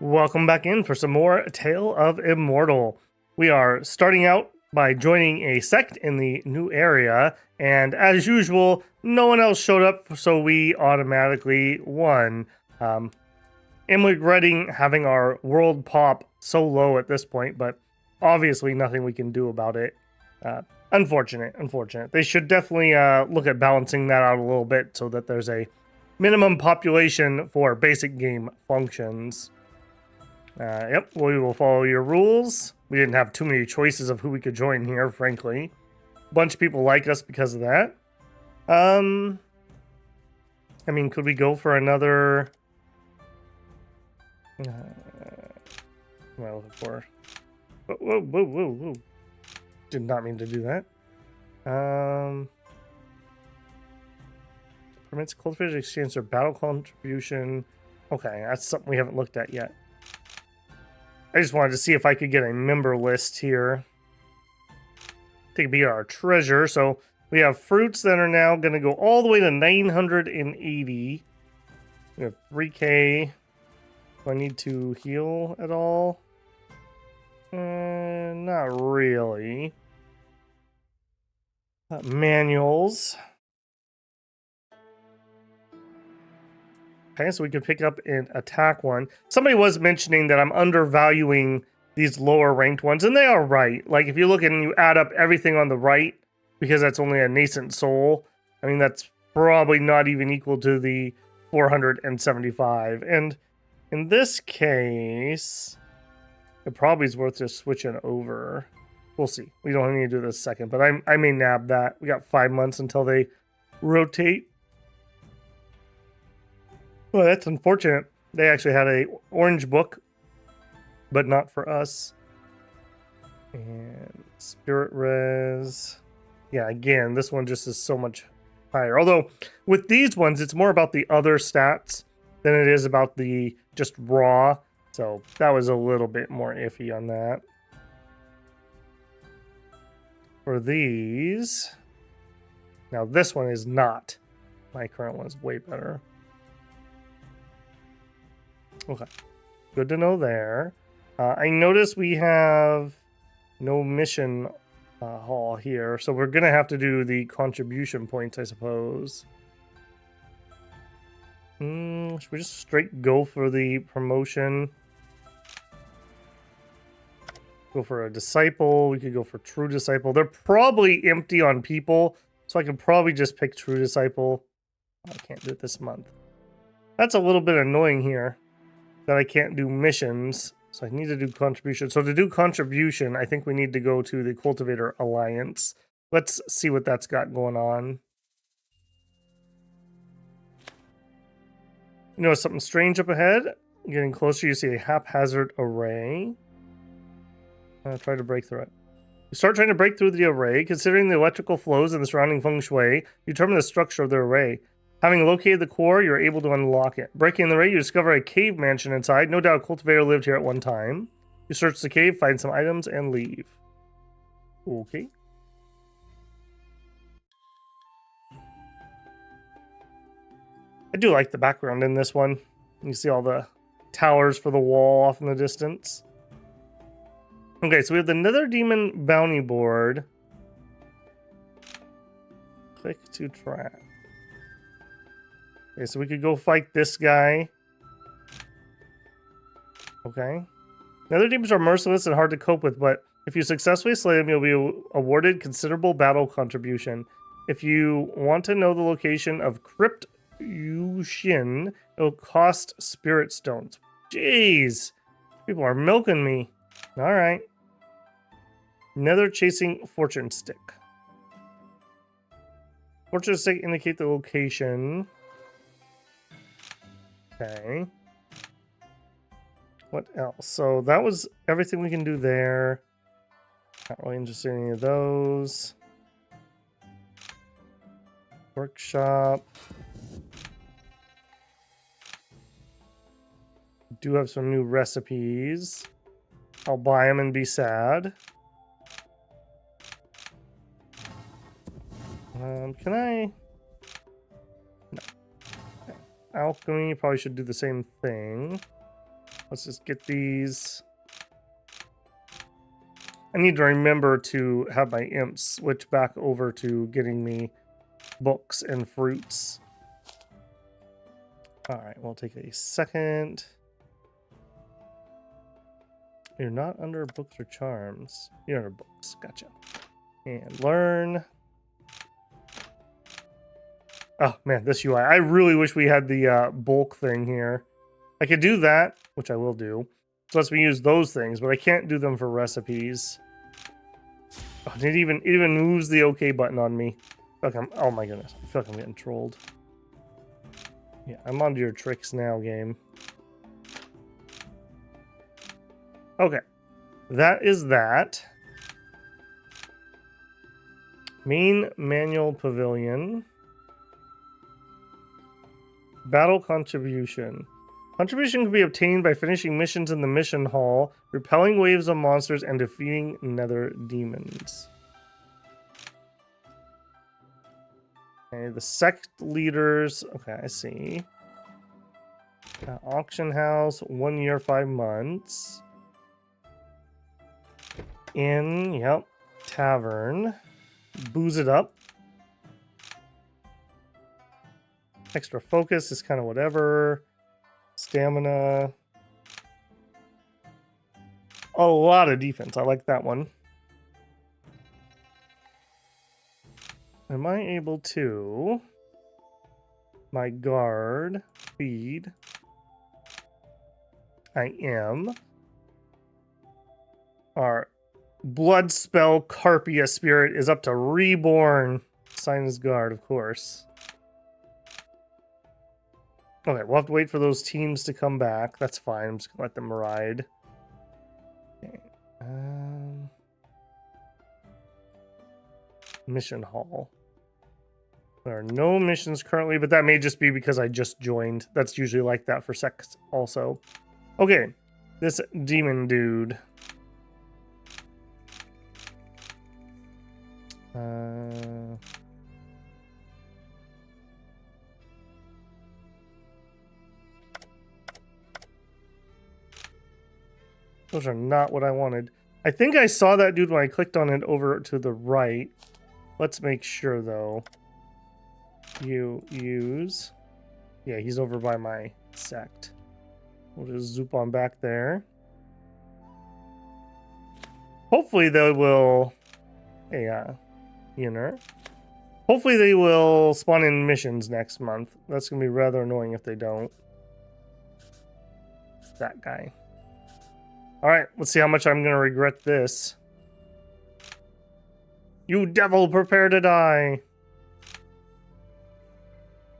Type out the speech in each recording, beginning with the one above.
Welcome back in for some more Tale of Immortal. We are starting out by joining a sect in the new area, and as usual, no one else showed up, so we automatically won. I'm regretting having our world pop so low at this point, but obviously nothing we can do about it. Unfortunate. They should definitely look at balancing that out a little bit so that there's a minimum population for basic game functions. Yep, we will follow your rules. We didn't have too many choices of who we could join here, frankly. A bunch of people like us because of that. I mean, could we go for another... what am I looking for? Whoa. Did not mean to do that. Permits cultivator exchange or battle contribution. Okay, that's something we haven't looked at yet. I just wanted to see if I could get a member list here. Take a peek at our treasure. So we have fruits that are now going to go all the way to 980. We have 3K. Do I need to heal at all? Not really. Manuals. Okay, so we could pick up and attack one. Somebody was mentioning that I'm undervaluing these lower ranked ones, and they are right. Like, if you look and you add up everything on the right, because that's only a nascent soul, I mean, that's probably not even equal to the 475. And in this case, it probably is worth just switching over. We'll see. We don't need to do this second, but I may nab that. We got 5 months until they rotate. Well, that's unfortunate. They actually had a orange book, but not for us. And spirit res. Yeah, again, this one just is so much higher. Although with these ones, it's more about the other stats than it is about the just raw. So that was a little bit more iffy on that. For these, now this one is not. My current one is way better. Okay, good to know there. I notice we have no mission hall here, so we're gonna have to do the contribution points, I suppose. Should we just straight go for the promotion? Go for a disciple. We could go for true disciple. They're probably empty on people, so I could probably just pick true disciple. I can't do it this month. That's a little bit annoying here, that I can't do missions, so I need to do contribution. So to do contribution, I think we need to go to the Cultivator Alliance. Let's see what that's got going on. You notice something strange up ahead? Getting closer, you see a haphazard array. Try to break through it. You start trying to break through the array. Considering the electrical flows and the surrounding feng shui, you determine the structure of the array. Having located the core, you're able to unlock it. Breaking the array, you discover a cave mansion inside. No doubt a cultivator lived here at one time. You search the cave, find some items, and leave. Okay. I do like the background in this one. You see all the towers for the wall off in the distance. Okay, so we have the Nether Demon bounty board. Click to track. Okay, so we could go fight this guy. Okay. Nether demons are merciless and hard to cope with, but if you successfully slay them, you'll be awarded considerable battle contribution. If you want to know the location of Crypt Yushin, it'll cost spirit stones. Jeez. People are milking me. Alright. Nether chasing fortune stick. Fortune stick indicate the location. Okay. What else? So that was everything we can do there. Not really interested in any of those. Workshop. Do have some new recipes. I'll buy them and be sad. Can I? No. Okay. Alchemy, probably should do the same thing. Let's just get these. I need to remember to have my imps switch back over to getting me books and fruits. All right, we'll take a second. You're not under books or charms. You're under books. Gotcha. And learn. Oh, man, this UI. I really wish we had the bulk thing here. I could do that, which I will do. So lets me use those things, but I can't do them for recipes. Oh, it even moves the OK button on me. Okay, oh my goodness. I feel like I'm getting trolled. Yeah, I'm onto your tricks now, game. Okay. That is that. Main manual pavilion. Battle contribution. Contribution can be obtained by finishing missions in the mission hall, repelling waves of monsters, and defeating nether demons. Okay, the sect leaders. Okay, I see. Auction house, 1 year, 5 months. Inn, yep. Tavern. Booze it up. Extra focus is kind of whatever. Stamina. A lot of defense. I like that one. Am I able to... My guard. Feed. I am. Our blood spell Carpia spirit is up to reborn. Sign his guard, of course. Okay, we'll have to wait for those teams to come back. That's fine. I'm just gonna let them ride. Okay. Mission hall. There are no missions currently, but that may just be because I just joined. That's usually like that for Sect also. Okay, this demon dude. Those are not what I wanted. I think I saw that dude when I clicked on it over to the right. Let's make sure, though. You use... Yeah, he's over by my sect. We'll just zoop on back there. Hopefully they will... Hey, Inner. Hopefully they will spawn in missions next month. That's going to be rather annoying if they don't. That guy. Alright, let's see how much I'm going to regret this. You devil, prepare to die.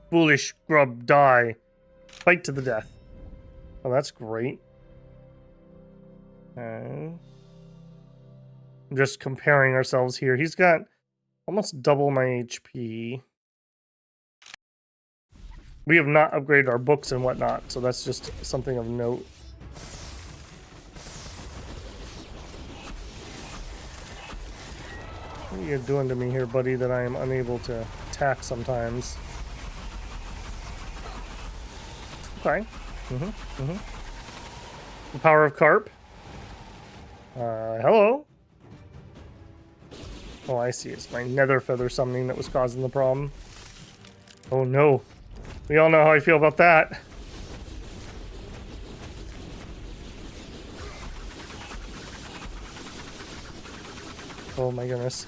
Foolish scrub, die. Fight to the death. Oh, that's great. I'm just comparing ourselves here. He's got almost double my HP. We have not upgraded our books and whatnot, so that's just something of note. What are you doing to me here, buddy, that I am unable to attack sometimes? Okay. The power of Carp. Hello? Oh, I see. It's my nether feather summoning that was causing the problem. Oh, no. We all know how I feel about that. Oh, my goodness.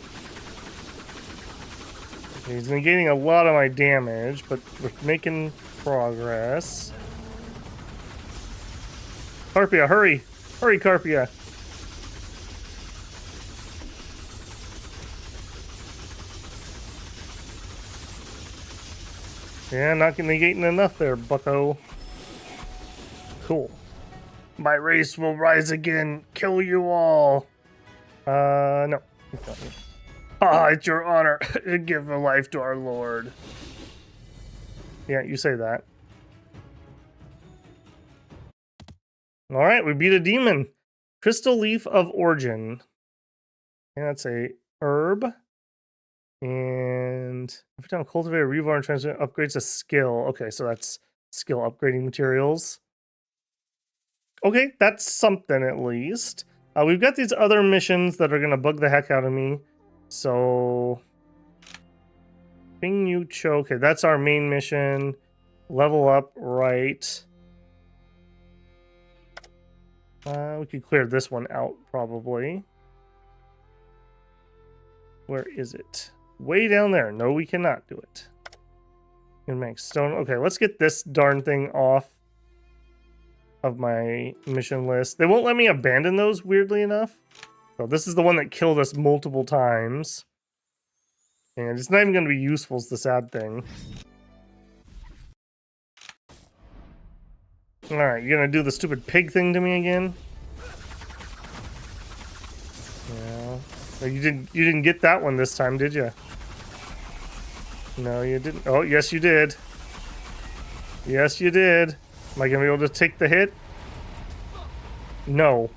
Okay, he's negating a lot of my damage, but we're making progress. Carpia, hurry! Hurry, Carpia! Yeah, not negating enough there, bucko. Cool. My race will rise again. Kill you all. No. Ah, it's your honor to give a life to our lord. Yeah, you say that. Alright, we beat a demon. Crystal Leaf of Origin. And that's a herb. And every time Cultivator Reborn transmit upgrades a skill. Okay, so that's skill upgrading materials. Okay, that's something at least. We've got these other missions that are going to bug the heck out of me. So... Feng Yu Cho. Okay, that's our main mission. Level up, right. We could clear this one out, probably. Where is it? Way down there. No, we cannot do it. Gonna make stone. Okay, let's get this darn thing off of my mission list. They won't let me abandon those, weirdly enough. So this is the one that killed us multiple times. And it's not even going to be useful, is the sad thing. Alright, you're going to do the stupid pig thing to me again? Yeah. No, you didn't get that one this time, did you? No, you didn't. Oh, yes, you did. Yes, you did. Am I going to be able to take the hit? No.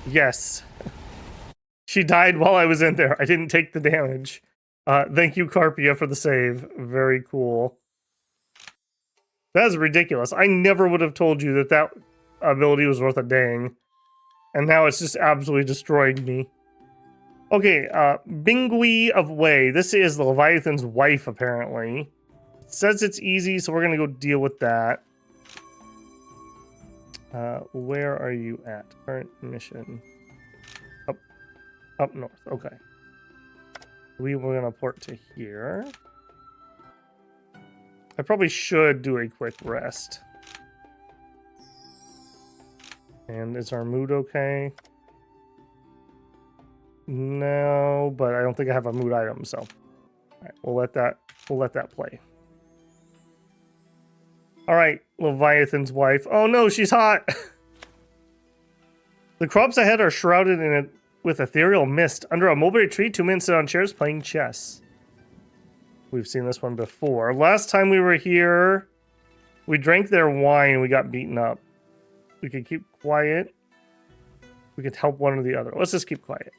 Yes. She died while I was in there. I didn't take the damage. Thank you, Carpia, for the save. Very cool. That is ridiculous. I never would have told you that that ability was worth a dang. And now it's just absolutely destroying me. Okay, Bingui of Wei. This is the Leviathan's wife, apparently. It says it's easy, so we're going to go deal with that. Where are you at? Current mission. Up north. Okay. We were going to port to here. I probably should do a quick rest. And is our mood okay? No, but I don't think I have a mood item, so alright, we'll let that play. Alright, Leviathan's wife. Oh no, she's hot! The crops ahead are shrouded in it with ethereal mist. Under a mulberry tree, 2 men sit on chairs playing chess. We've seen this one before. Last time we were here, we drank their wine and we got beaten up. We could keep quiet. We could help one or the other. Let's just keep quiet.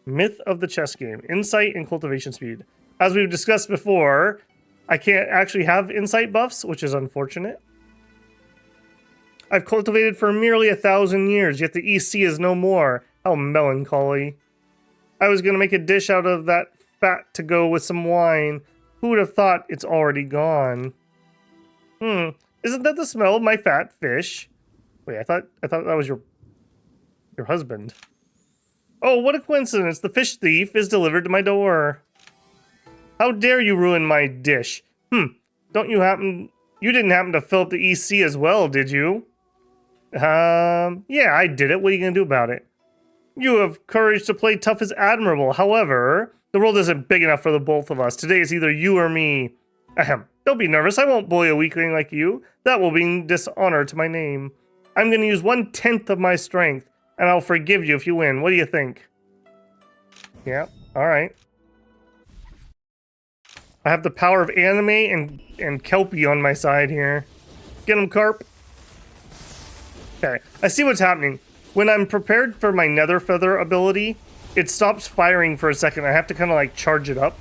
Myth of the chess game. Insight and cultivation speed. As we've discussed before, I can't actually have insight buffs, which is unfortunate. I've cultivated for merely 1,000 years, yet the EC is no more. How melancholy. I was going to make a dish out of that fat to go with some wine. Who would have thought it's already gone? Isn't that the smell of my fat fish? Wait, I thought that was your husband. Oh, what a coincidence. The fish thief is delivered to my door. How dare you ruin my dish? You didn't happen to fill up the EC as well, did you? Yeah, I did it. What are you going to do about it? You have courage to play tough is admirable. However, the world isn't big enough for the both of us. Today is either you or me. Ahem. Don't be nervous. I won't bully a weakling like you. That will bring dishonor to my name. I'm going to use 1/10 of my strength, and I'll forgive you if you win. What do you think? Yeah, alright. I have the power of anime and Kelpie on my side here. Get him, Carp. Okay, I see what's happening. When I'm prepared for my Nether Feather ability, it stops firing for a second. I have to kind of like charge it up.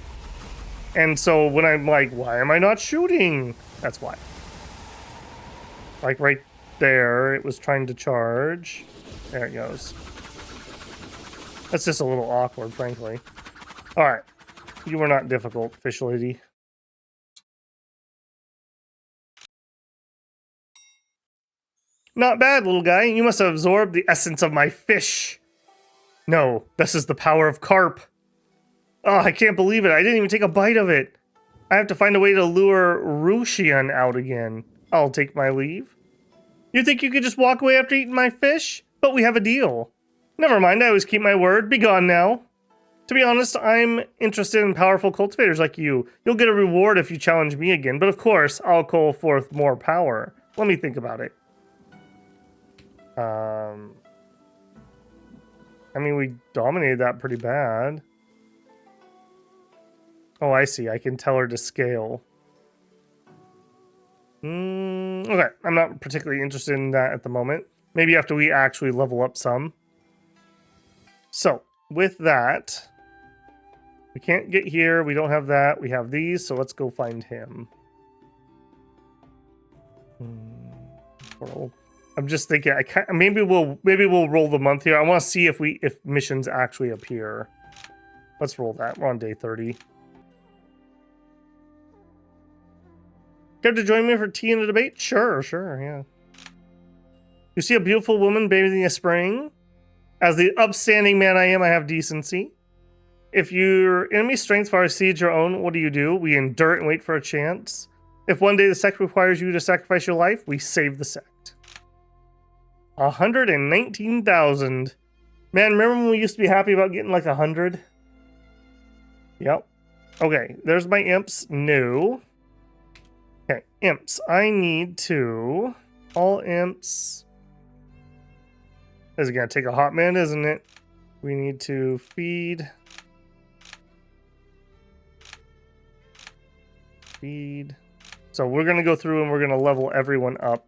And so when I'm like, why am I not shooting? That's why. Like right there, it was trying to charge. There it goes. That's just a little awkward, frankly. Alright. You were not difficult, fish lady. Not bad, little guy. You must have absorbed the essence of my fish. No, this is the power of carp. Oh, I can't believe it. I didn't even take a bite of it. I have to find a way to lure Rushian out again. I'll take my leave. You think you could just walk away after eating my fish? But we have a deal. Never mind, I always keep my word. Be gone now. To be honest, I'm interested in powerful cultivators like you. You'll get a reward if you challenge me again, but of course, I'll call forth more power. Let me think about it. I mean, we dominated that pretty bad. Oh, I see. I can tell her to scale. Okay, I'm not particularly interested in that at the moment. Maybe after we actually level up some. So, with that, we can't get here. We don't have that. We have these, so let's go find him. Portal. I'm just thinking. Maybe we'll roll the month here. I want to see if missions actually appear. Let's roll that. We're on day 30. Care to join me for tea and a debate? Sure, yeah. You see a beautiful woman bathing in spring? As the upstanding man I am, I have decency. If your enemy's strength far exceeds your own, what do? We endure it and wait for a chance. If one day the sect requires you to sacrifice your life, we save the sect. 119,000. Man, remember when we used to be happy about getting like 100? Yep. Okay, there's my imps. No. Okay, imps. I need to... All imps... This is going to take a hot minute, isn't it? We need to feed. So we're going to go through and we're going to level everyone up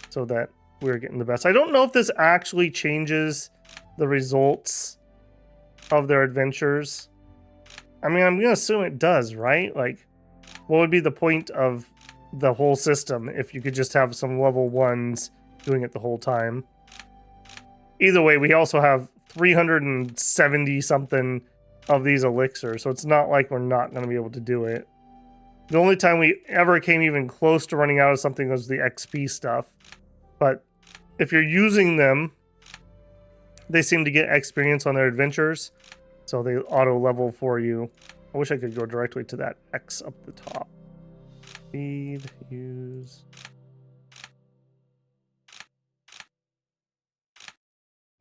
so that we're getting the best. I don't know if this actually changes the results of their adventures. I mean, I'm going to assume it does, right? Like, what would be the point of the whole system if you could just have some level 1s doing it the whole time? Either way, we also have 370 something of these elixirs, so it's not like we're not going to be able to do it. The only time we ever came even close to running out of something was the XP stuff. But if you're using them, they seem to get experience on their adventures, so they auto level for you. I wish I could go directly to that X up the top. Feed, use...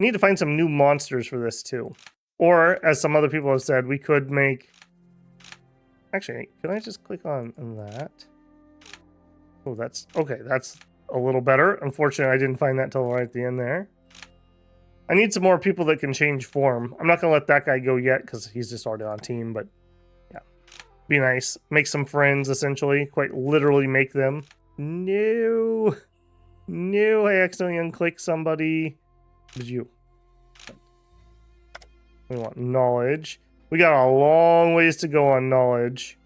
Need to find some new monsters for this too. Or, as some other people have said, we could make... Actually, can I just click on that? Oh, that's... Okay, that's a little better. Unfortunately, I didn't find that till right at the end there. I need some more people that can change form. I'm not going to let that guy go yet, because he's just already on team, but... Yeah. Be nice. Make some friends, essentially. Quite literally make them. No! No, I accidentally unclicked somebody. It was you. We want knowledge. We got a long ways to go on knowledge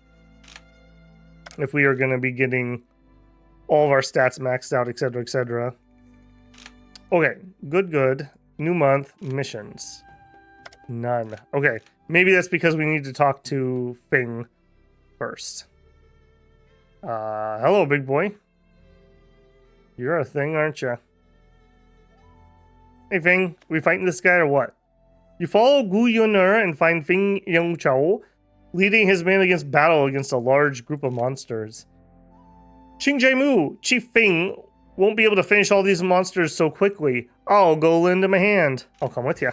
if we are going to be getting all of our stats maxed out, etc., etc. Okay, good. New month, missions. None. Okay, maybe that's because we need to talk to Feng first. Hello, big boy. You're a thing, aren't you? Hey, Feng, we fighting this guy or what? You follow Gu Yuner and find Feng Yongchao leading his men against battle against a large group of monsters. Qing Mu, Chief Feng won't be able to finish all these monsters so quickly. I'll go lend him a hand. I'll come with you.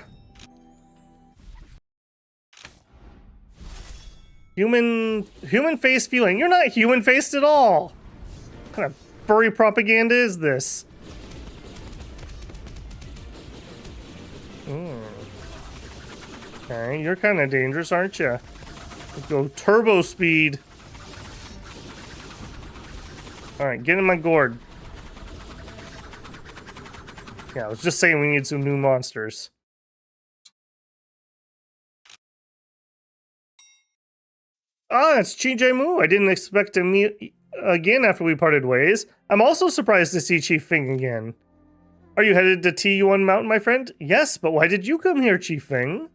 Human face feeling. You're not human faced at all. What kind of furry propaganda is this? Okay, you're kind of dangerous, aren't you? Let's go turbo speed. Alright, get in my gourd. Yeah, I was just saying we need some new monsters. Ah, it's Qing Mu. I didn't expect to meet again after we parted ways. I'm also surprised to see Chief Feng again. Are you headed to T1 Mountain, my friend? Yes, but why did you come here, Chief Feng?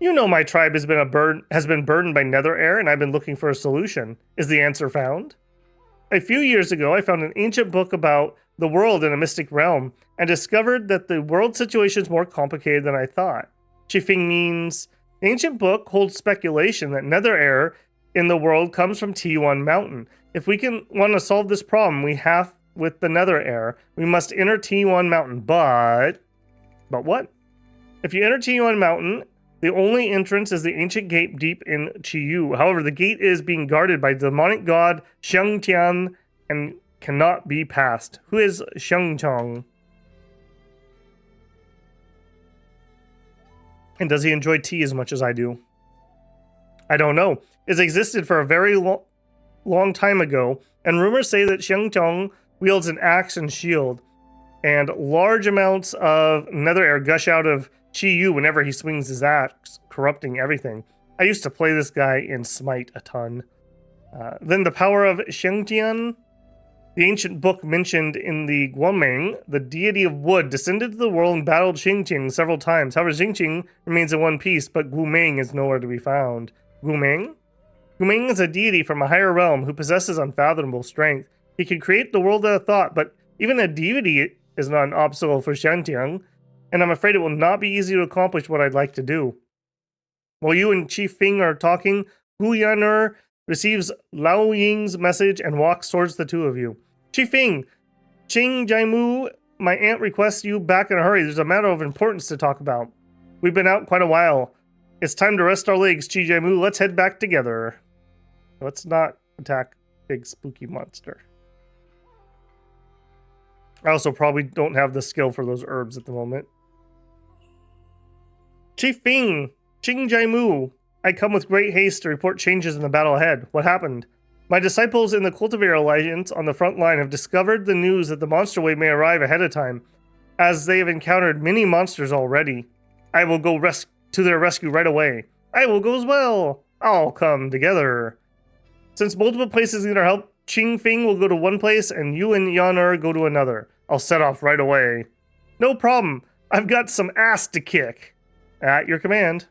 You know my tribe has been burdened by nether air, and I've been looking for a solution. Is the answer found? A few years ago, I found an ancient book about the world in a mystic realm, and discovered that the world situation is more complicated than I thought. Chief Feng means the ancient book holds speculation that nether air in the world comes from T1 Mountain. If we want to solve this problem, we have with the nether air, we must enter T1 Mountain. But what? If you enter T1 Mountain, the only entrance is the ancient gate deep in Chiyu. However, the gate is being guarded by demonic god xianxia and cannot be passed. Who is xianxia? And does he enjoy tea as much as I do? I don't know. It's existed for a very long time ago, and rumors say that xianxia wields an axe and shield, and large amounts of nether air gush out of Chiyu whenever he swings his axe, corrupting everything. I used to play this guy in Smite a ton. Then the power of xianxia The ancient book mentioned in the Guoming, the deity of wood, descended to the world and battled Xingqing several times. However, Xingqing remains in one piece, but Guoming is nowhere to be found. Guoming? Guoming is a deity from a higher realm who possesses unfathomable strength. He can create the world at a thought, but even a deity is not an obstacle for xianxia, and I'm afraid it will not be easy to accomplish what I'd like to do. While you and Chief Feng are talking, Gu Yan'er receives Lao Ying's message and walks towards the two of you. Chief Feng, Cheng Jaimu, my aunt requests you back in a hurry. There's a matter of importance to talk about. We've been out quite a while. It's time to rest our legs, Chi Jaimu. Let's head back together. Let's not attack big spooky monster. I also probably don't have the skill for those herbs at the moment. Chief Feng, Cheng Jaimu, I come with great haste to report changes in the battle ahead. What happened? My disciples in the Cultivator Alliance on the front line have discovered the news that the monster wave may arrive ahead of time, as they have encountered many monsters already. I will go to their rescue right away. I will go as well. I'll come together. Since multiple places need our help, Ching Feng will go to one place and you and Yan'er go to another. I'll set off right away. No problem. I've got some ass to kick. At your command.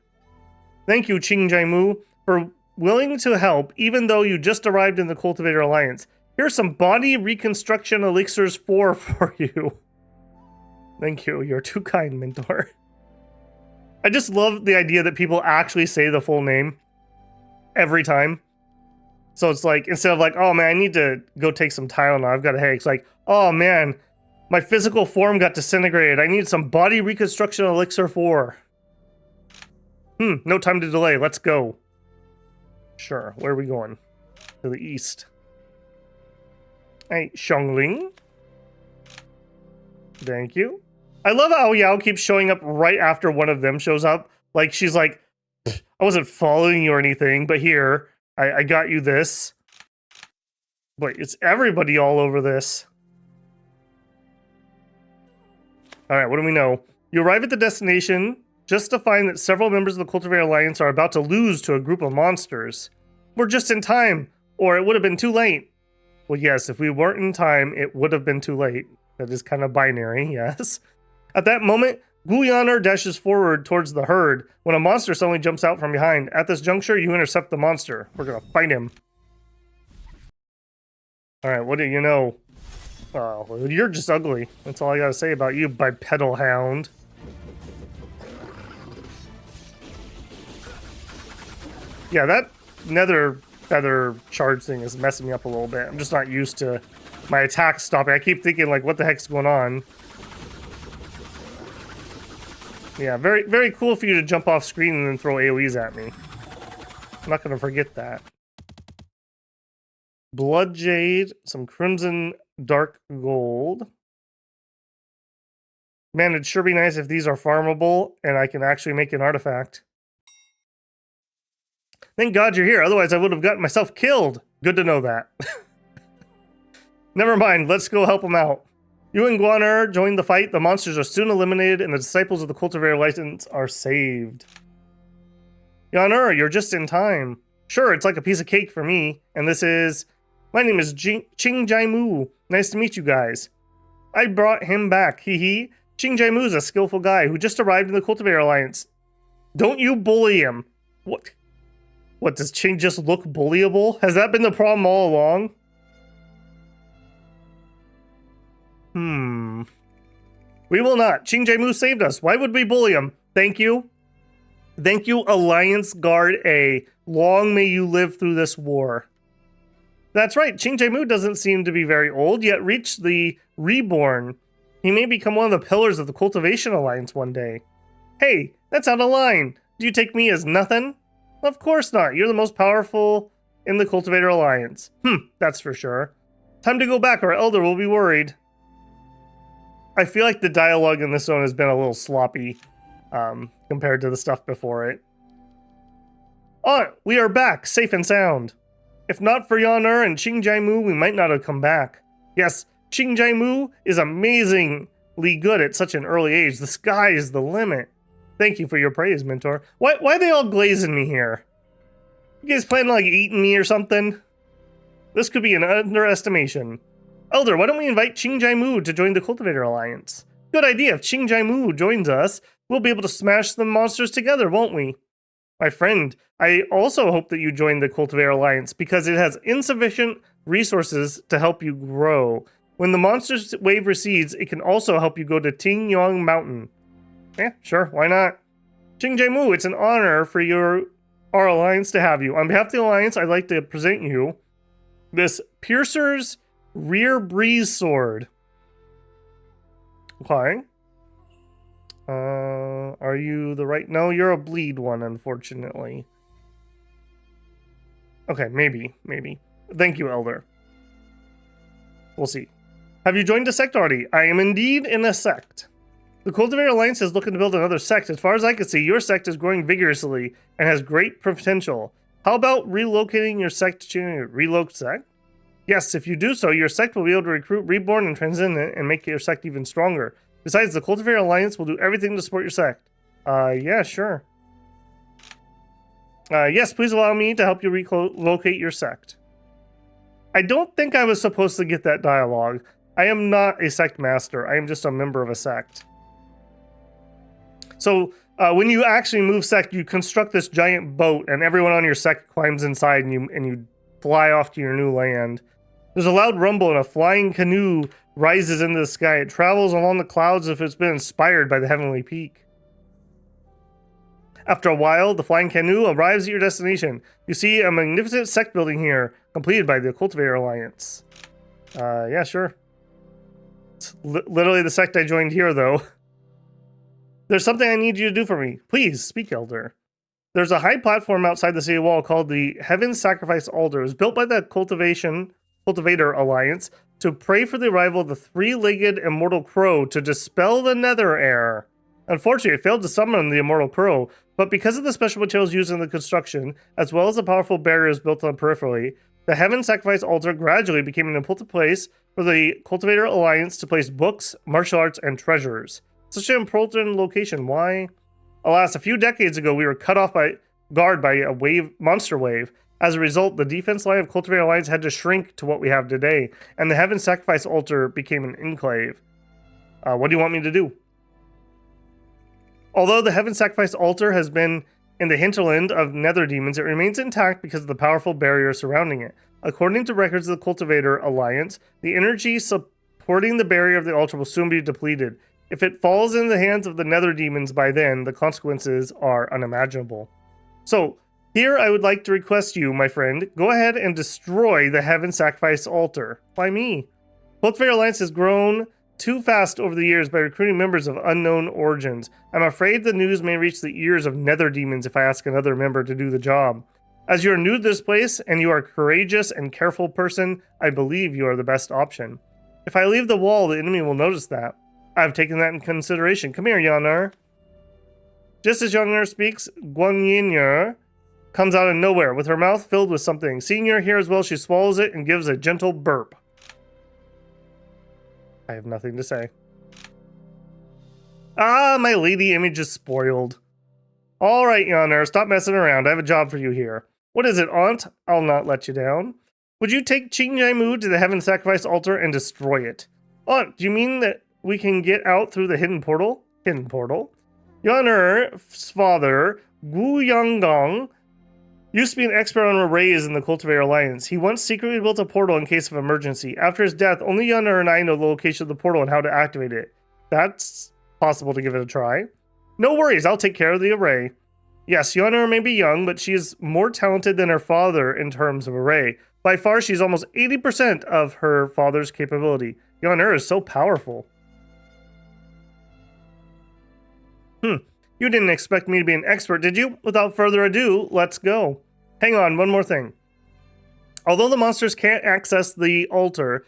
Thank you, Ching Jaimu, for willing to help even though you just arrived in the Cultivator Alliance. Here's some body reconstruction elixirs for you. Thank you. You're too kind, mentor. I just love the idea that people actually say the full name every time. So it's like, instead of like, oh man, I need to go take some Tylenol, I've got a headache. It's like, oh man, my physical form got disintegrated. I need some body reconstruction elixir 4. No time to delay. Let's go. Sure. Where are we going? To the east. Hey, Xiongling. Thank you. I love how Yao keeps showing up right after one of them shows up. Like, she's like, I wasn't following you or anything, but here, I got you this. Wait, it's everybody all over this. Alright, what do we know? You arrive at the destination just to find that several members of the Cultivator Alliance are about to lose to a group of monsters. We're just in time, or it would have been too late. Well, yes, if we weren't in time, it would have been too late. That is kind of binary, yes. At that moment, Gu Yan'er dashes forward towards the herd when a monster suddenly jumps out from behind. At this juncture, you intercept the monster. We're gonna fight him. Alright, what do you know? Oh, well, you're just ugly. That's all I gotta say about you, bipedal hound. Yeah, that nether feather charge thing is messing me up a little bit. I'm just not used to my attacks stopping. I keep thinking, like, what the heck's going on? Yeah, very, very cool for you to jump off screen and then throw AoEs at me. I'm not going to forget that. Blood Jade, some Crimson Dark Gold. Man, it'd sure be nice if these are farmable and I can actually make an artifact. Thank God you're here, otherwise I would have gotten myself killed. Good to know that. Never mind, let's go help them out. You and Guaner join the fight, the monsters are soon eliminated, and the disciples of the Cultivator Alliance are saved. Yan'er, you're just in time. Sure, it's like a piece of cake for me, and this is... My name is Ching Jaimu. Nice to meet you guys. I brought him back, hee. Ching Jaimu's a skillful guy who just arrived in the Cultivator Alliance. Don't you bully him. What? What, does Ching just look bullyable? Has that been the problem all along? We will not. Ching Jaimu saved us. Why would we bully him? Thank you. Thank you, Alliance Guard A. Long may you live through this war. That's right. Ching Jaimu doesn't seem to be very old, yet reached the Reborn. He may become one of the pillars of the Cultivation Alliance one day. Hey, that's out of line. Do you take me as nothing? Of course not. You're the most powerful in the Cultivator Alliance. That's for sure. Time to go back, our elder will be worried. I feel like the dialogue in this one has been a little sloppy compared to the stuff before it. Oh, we are back, safe and sound. If not for Yan'er and Ching Jaimu, we might not have come back. Yes, Ching Jaimu is amazingly good at such an early age. The sky is the limit. Thank you for your praise, mentor. Why are they all glazing me here? You guys planning on, like, eating me or something? This could be an underestimation. Elder, why don't we invite Mu to join the Cultivator Alliance? Good idea. If Mu joins us, we'll be able to smash the monsters together, won't we? My friend, I also hope that you join the Cultivator Alliance because it has insufficient resources to help you grow. When the monsters wave recedes, it can also help you go to Tingyong Mountain. Yeah, sure, why not? Mu, it's an honor for our alliance to have you. On behalf of the alliance, I'd like to present you this Piercer's Rear Breeze Sword. Okay. Are you the right? No, you're a bleed one, unfortunately. Okay, maybe. Thank you, Elder. We'll see. Have you joined a sect already? I am indeed in a sect. The Cultivator Alliance is looking to build another sect. As far as I can see, your sect is growing vigorously and has great potential. How about relocating your sect to your relocate sect? Yes, if you do so, your sect will be able to recruit Reborn and Transcendent and make your sect even stronger. Besides, the Cultivator Alliance will do everything to support your sect. Yeah, sure. Yes, please allow me to help you relocate your sect. I don't think I was supposed to get that dialogue. I am not a sect master. I am just a member of a sect. So, when you actually move sect, you construct this giant boat, and everyone on your sect climbs inside, and you fly off to your new land. There's a loud rumble, and a flying canoe rises into the sky. It travels along the clouds as if it's been inspired by the heavenly peak. After a while, the flying canoe arrives at your destination. You see a magnificent sect building here, completed by the Cultivator Alliance. Yeah, sure. It's literally the sect I joined here, though. There's something I need you to do for me. Please, speak, Elder. There's a high platform outside the city wall called the Heaven Sacrifice Altar. It was built by the Cultivator Alliance to pray for the arrival of the three-legged Immortal Crow to dispel the nether air. Unfortunately, it failed to summon the Immortal Crow, but because of the special materials used in the construction, as well as the powerful barriers built on periphery, the Heaven Sacrifice Altar gradually became an important place for the Cultivator Alliance to place books, martial arts, and treasures. Such an important location. Why? Alas, a few decades ago, we were cut off by a monster wave. As a result, the defense line of Cultivator Alliance had to shrink to what we have today, and the Heaven Sacrifice Altar became an enclave. What do you want me to do? Although the Heaven Sacrifice Altar has been in the hinterland of nether demons, it remains intact because of the powerful barrier surrounding it. According to records of the Cultivator Alliance, the energy supporting the barrier of the altar will soon be depleted. If it falls in the hands of the nether demons by then, the consequences are unimaginable. So, here I would like to request you, my friend, go ahead and destroy the Heaven Sacrifice Altar. Why me? Cultivator Alliance has grown too fast over the years by recruiting members of unknown origins. I'm afraid the news may reach the ears of nether demons if I ask another member to do the job. As you are new to this place, and you are a courageous and careful person, I believe you are the best option. If I leave the wall, the enemy will notice that. I've taken that in consideration. Come here, Yanar. Just as Yanar speaks, Guanyin comes out of nowhere with her mouth filled with something. Seeing her here as well, she swallows it and gives a gentle burp. I have nothing to say. Ah, my lady image is spoiled. All right, Yanar, stop messing around. I have a job for you here. What is it, Aunt? I'll not let you down. Would you take Mu to the Heaven Sacrifice Altar and destroy it? Aunt, do you mean that we can get out through the hidden portal? Hidden portal? Yanar's father, Gu Yanggong, used to be an expert on arrays in the Cultivator Alliance. He once secretly built a portal in case of emergency. After his death, only Yanar and I know the location of the portal and how to activate it. That's possible to give it a try. No worries, I'll take care of the array. Yes, Yanar may be young, but she is more talented than her father in terms of array. By far, she's almost 80% of her father's capability. Yanar is so powerful. You didn't expect me to be an expert, did you? Without further ado, let's go. Hang on, one more thing. Although the monsters can't access the altar,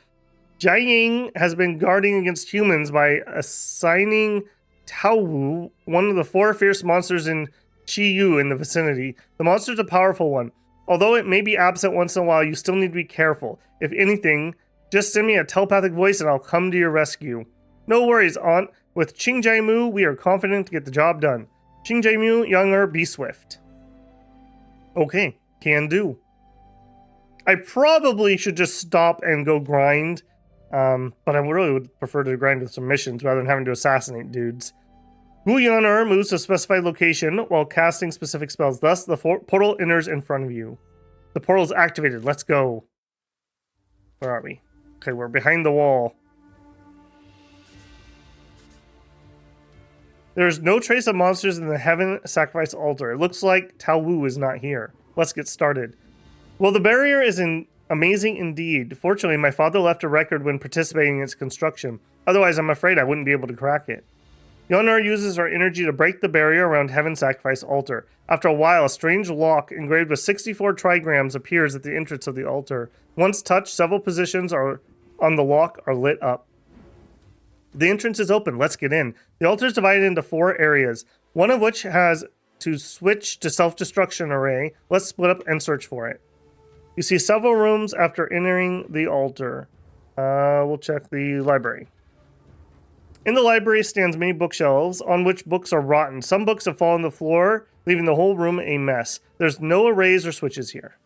Jiaying has been guarding against humans by assigning Taowu, one of the 4 fierce monsters in Chiyu in the vicinity. The monster's a powerful one. Although it may be absent once in a while, you still need to be careful. If anything, just send me a telepathic voice and I'll come to your rescue. No worries, Aunt. With Mu, we are confident to get the job done. Mu, younger, be swift. Okay, can do. I probably should just stop and go grind But I really would prefer to grind with some missions rather than having to assassinate dudes. Guyaner moves to a specified location while casting specific spells. Thus, the portal enters in front of you. The portal is activated. Let's go. Where are we? Okay, we're behind the wall. There's no trace of monsters in the Heaven Sacrifice altar. It looks like Tao Wu is not here. Let's get started. Well, the barrier is amazing indeed. Fortunately, my father left a record when participating in its construction. Otherwise, I'm afraid I wouldn't be able to crack it. Yonar uses her energy to break the barrier around Heaven Sacrifice altar. After a while, a strange lock engraved with 64 trigrams appears at the entrance of the altar. Once touched, several positions on the lock are lit up. The entrance is open. Let's get in. The altar is divided into 4 areas, one of which has to switch to self-destruction array. Let's split up and search for it. You see several rooms after entering the altar. We'll check the library. In the library stands many bookshelves on which books are rotten. Some books have fallen on the floor, leaving the whole room a mess. There's no arrays or switches here.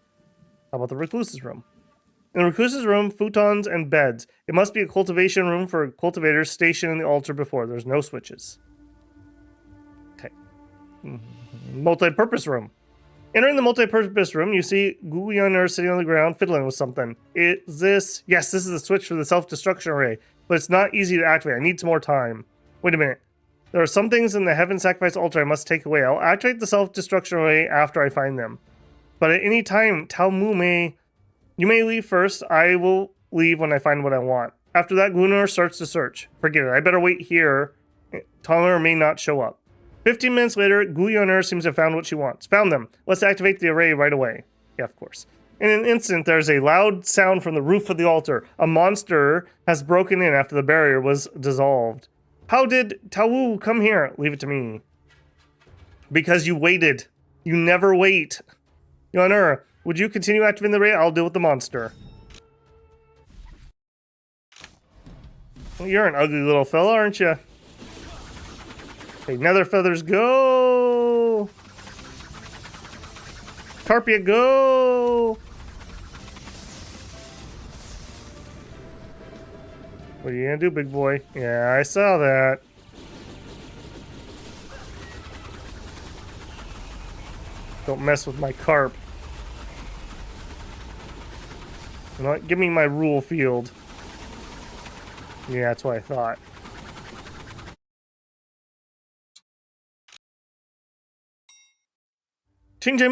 How about the recluse's room? In the recluse's room, futons and beds. It must be a cultivation room for cultivators stationed in the altar before. There's no switches. Okay. Multi-purpose room. Entering the multi-purpose room, you see Guyaner sitting on the ground fiddling with something. Is this... Yes, this is the switch for the self-destruction array, but it's not easy to activate. I need some more time. Wait a minute. There are some things in the Heaven Sacrifice altar I must take away. I'll activate the self-destruction array after I find them. But at any time, Tao Mu may... You may leave first. I will leave when I find what I want. After that, Guyaner starts to search. Forget it. I better wait here. Tamer may not show up. 15 minutes later, Guyaner seems to have found what she wants. Found them. Let's activate the array right away. Yeah, of course. In an instant, there's a loud sound from the roof of the altar. A monster has broken in after the barrier was dissolved. How did Tao Wu come here? Leave it to me. Because you waited. You never wait. Guyaner, would you continue activating the array? I'll deal with the monster. Well, you're an ugly little fella, aren't you? Okay, nether feathers, go! Carpia, go! What are you gonna do, big boy? Yeah, I saw that. Don't mess with my carp. You know what? Give me my rule field. Yeah, that's what I thought. Cheng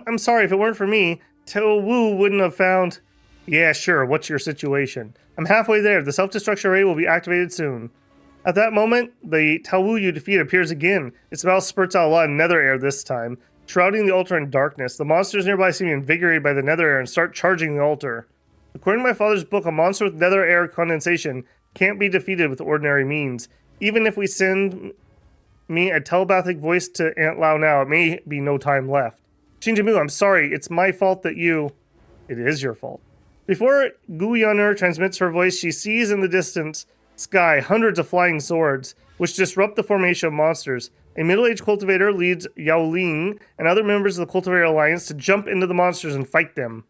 I'm sorry. If it weren't for me, Tao Wu wouldn't have found... Yeah, sure. What's your situation? I'm halfway there. The self-destruction array will be activated soon. At that moment, the Tao Wu you defeat appears again. Its mouth spurts out a lot of nether air this time, shrouding the altar in darkness. The monsters nearby seem invigorated by the nether air and start charging the altar. According to my father's book, a monster with nether air condensation can't be defeated with ordinary means. Even if we send me a telepathic voice to Aunt Lao now, it may be no time left. Shinjimu, I'm sorry. It's my fault that you... It is your fault. Before Guyaner transmits her voice, she sees in the distance sky hundreds of flying swords, which disrupt the formation of monsters. A middle-aged cultivator leads Yao Ling and other members of the Cultivator Alliance to jump into the monsters and fight them.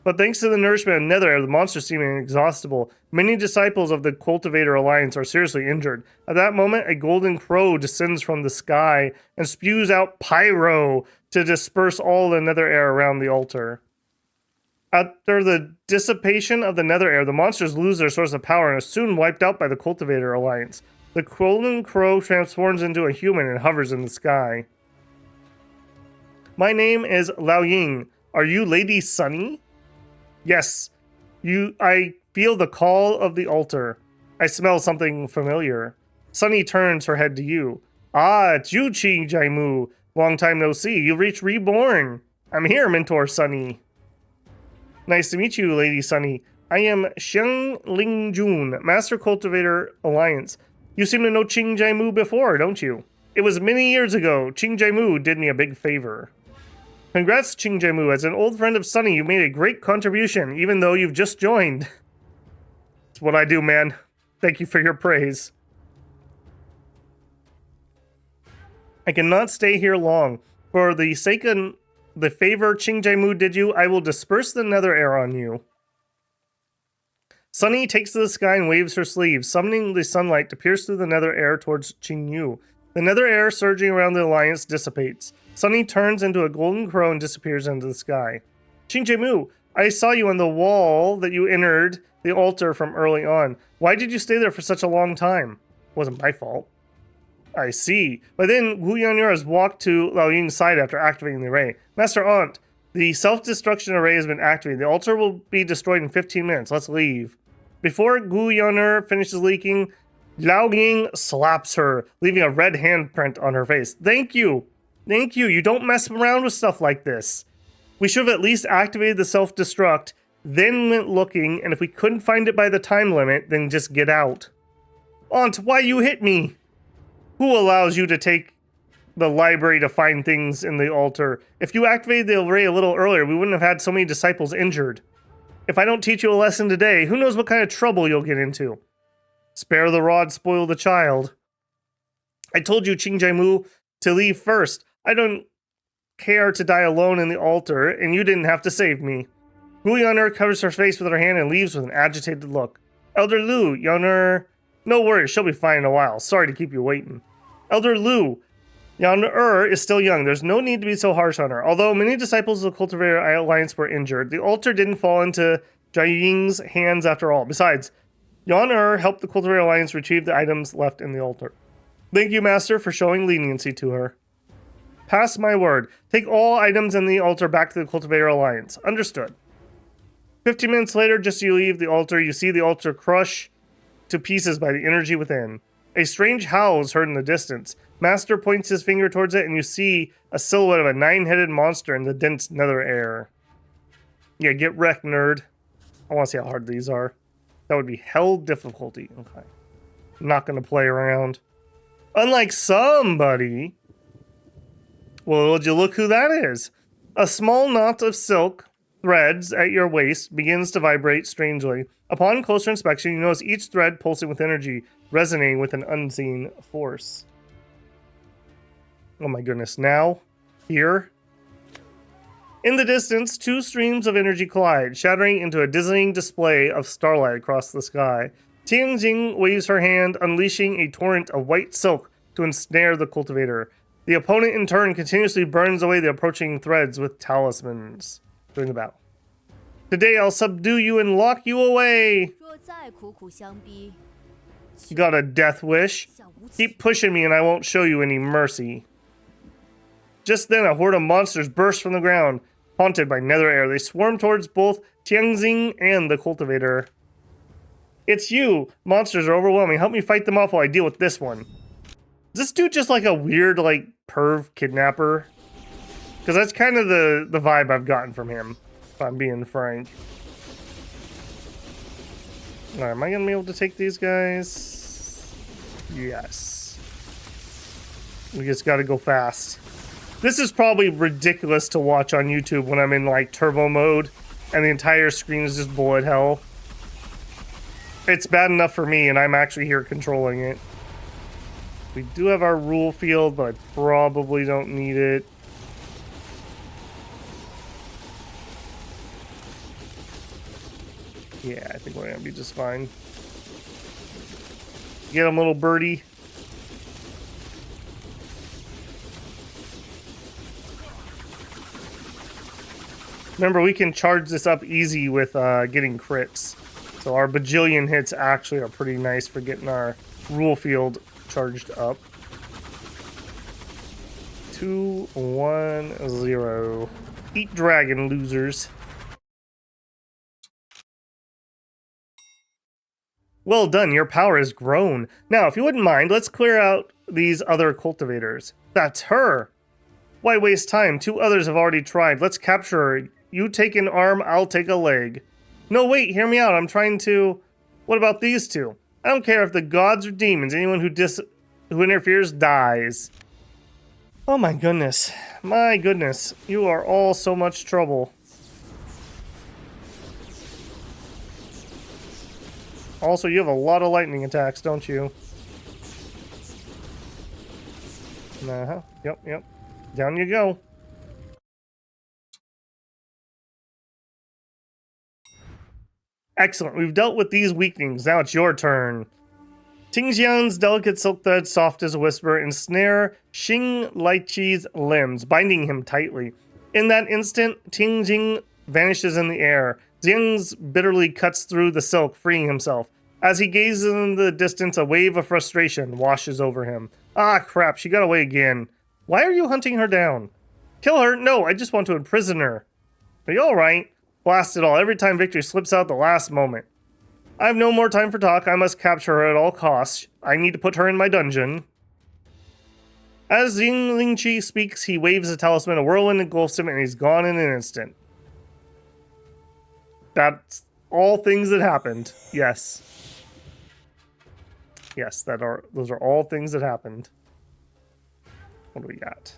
But thanks to the nourishment of nether air, the monsters seem inexhaustible. Many disciples of the Cultivator Alliance are seriously injured. At that moment, a golden crow descends from the sky and spews out pyro to disperse all the nether air around the altar. After the dissipation of the nether air, the monsters lose their source of power and are soon wiped out by the Cultivator Alliance. The golden crow transforms into a human and hovers in the sky. My name is Lao Ying. Are you Lady Sunny? Yes. I feel the call of the altar. I smell something familiar. Sunny turns her head to you. Ah, it's you, Qi Jaimu. Long time no see. You've reached reborn. I'm here, Mentor Sunny. Nice to meet you, Lady Sunny. I am Sheng Lingjun, Master Cultivator Alliance. You seem to know Qing Jaimu before, don't you? It was many years ago. Qing Jaimu did me a big favor. Congrats, Qing Jaimu. As an old friend of Sunny, you made a great contribution, even though you've just joined. It's what I do, man. Thank you for your praise. I cannot stay here long. For the sake of the favor Qing Jaimu did you, I will disperse the nether air on you. Sunny takes to the sky and waves her sleeve, summoning the sunlight to pierce through the nether air towards Qingyu. The nether air surging around the Alliance dissipates. Sunny turns into a golden crow and disappears into the sky. Qingjimu, I saw you on the wall that you entered the altar from early on. Why did you stay there for such a long time? It wasn't my fault. I see. But then Wu Yan'er has walked to Lao Ying's side after activating the array. Master Aunt, the self-destruction array has been activated. The altar will be destroyed in 15 minutes. Let's leave. Before Wu Yan'er finishes leaking, Lao Ying slaps her, leaving a red handprint on her face. Thank you. Thank you. You don't mess around with stuff like this. We should have at least activated the self-destruct, then went looking, and if we couldn't find it by the time limit, then just get out. Aunt, why you hit me? Who allows you to take the library to find things in the altar? If you activated the array a little earlier, we wouldn't have had so many disciples injured. If I don't teach you a lesson today, who knows what kind of trouble you'll get into? Spare the rod, spoil the child. I told you, Qingjimu, to leave first. I don't care to die alone in the altar, and you didn't have to save me. Wu Yan'er covers her face with her hand and leaves with an agitated look. Elder Lu, Yan'er... No worries, she'll be fine in a while. Sorry to keep you waiting. Elder Lu, Yan'er is still young. There's no need to be so harsh on her. Although many disciples of the Cultivator Alliance were injured, the altar didn't fall into Jiaying's hands after all. Besides, Yan'er helped the Cultivator Alliance retrieve the items left in the altar. Thank you, Master, for showing leniency to her. Pass my word. Take all items in the altar back to the Cultivator Alliance. Understood. 15 minutes later, just as you leave the altar, you see the altar crush to pieces by the energy within. A strange howl is heard in the distance. Master points his finger towards it, and you see a silhouette of a 9-headed monster in the dense nether air. Yeah, get wrecked, nerd. I want to see how hard these are. That would be hell difficulty. Okay. I'm not going to play around. Unlike somebody... Well, would you look who that is? A small knot of silk threads at your waist begins to vibrate strangely. Upon closer inspection, you notice each thread pulsing with energy, resonating with an unseen force. Oh my goodness. Now, here. In the distance, two streams of energy collide, shattering into a dizzying display of starlight across the sky. Tianjing waves her hand, unleashing a torrent of white silk to ensnare the cultivator. The opponent, in turn, continuously burns away the approaching threads with talismans during the battle. Today, I'll subdue you and lock you away. Got a death wish? Keep pushing me and I won't show you any mercy. Just then, a horde of monsters burst from the ground, haunted by nether air. They swarm towards both Tianjing and the cultivator. It's you! Monsters are overwhelming. Help me fight them off while I deal with this one. Is this dude just like a weird, like, perv kidnapper? Because that's kind of the vibe I've gotten from him, if I'm being frank. Alright, am I going to be able to take these guys? Yes. We just got to go fast. This is probably ridiculous to watch on YouTube when I'm in, like, turbo mode, and the entire screen is just bullet hell. It's bad enough for me, and I'm actually here controlling it. We do have our rule field, but I probably don't need it. Yeah, I think we're gonna be just fine. Get him, little birdie. Remember, we can charge this up easy with getting crits. So our bajillion hits actually are pretty nice for getting our rule field charged up. 2, 1, 0. Eat dragon, losers. Well done, your power has grown. Now, if you wouldn't mind, let's clear out these other cultivators. That's her! Why waste time? 2 others have already tried. Let's capture her. You take an arm, I'll take a leg. No, wait, hear me out. I'm trying to... What about these 2? I don't care if the gods or demons. Anyone who interferes dies. Oh my goodness. My goodness. You are all so much trouble. Also, you have a lot of lightning attacks, don't you? Uh-huh. Yep. Down you go. Excellent. We've dealt with these weakenings. Now it's your turn. Tingxian's delicate silk thread, soft as a whisper, ensnare Xing Laiqi's limbs, binding him tightly. In that instant, Tingjing vanishes in the air. Xiang's bitterly cuts through the silk, freeing himself. As he gazes in the distance, a wave of frustration washes over him. Ah, crap, she got away again. Why are you hunting her down? Kill her? No, I just want to imprison her. Are you alright? Blast it all, every time victory slips out the last moment. I have no more time for talk, I must capture her at all costs. I need to put her in my dungeon. As Xing Lingqi speaks, he waves a talisman, a whirlwind engulfs him, and he's gone in an instant. That's all things that happened. Yes. Yes, those are all things that happened. What do we got?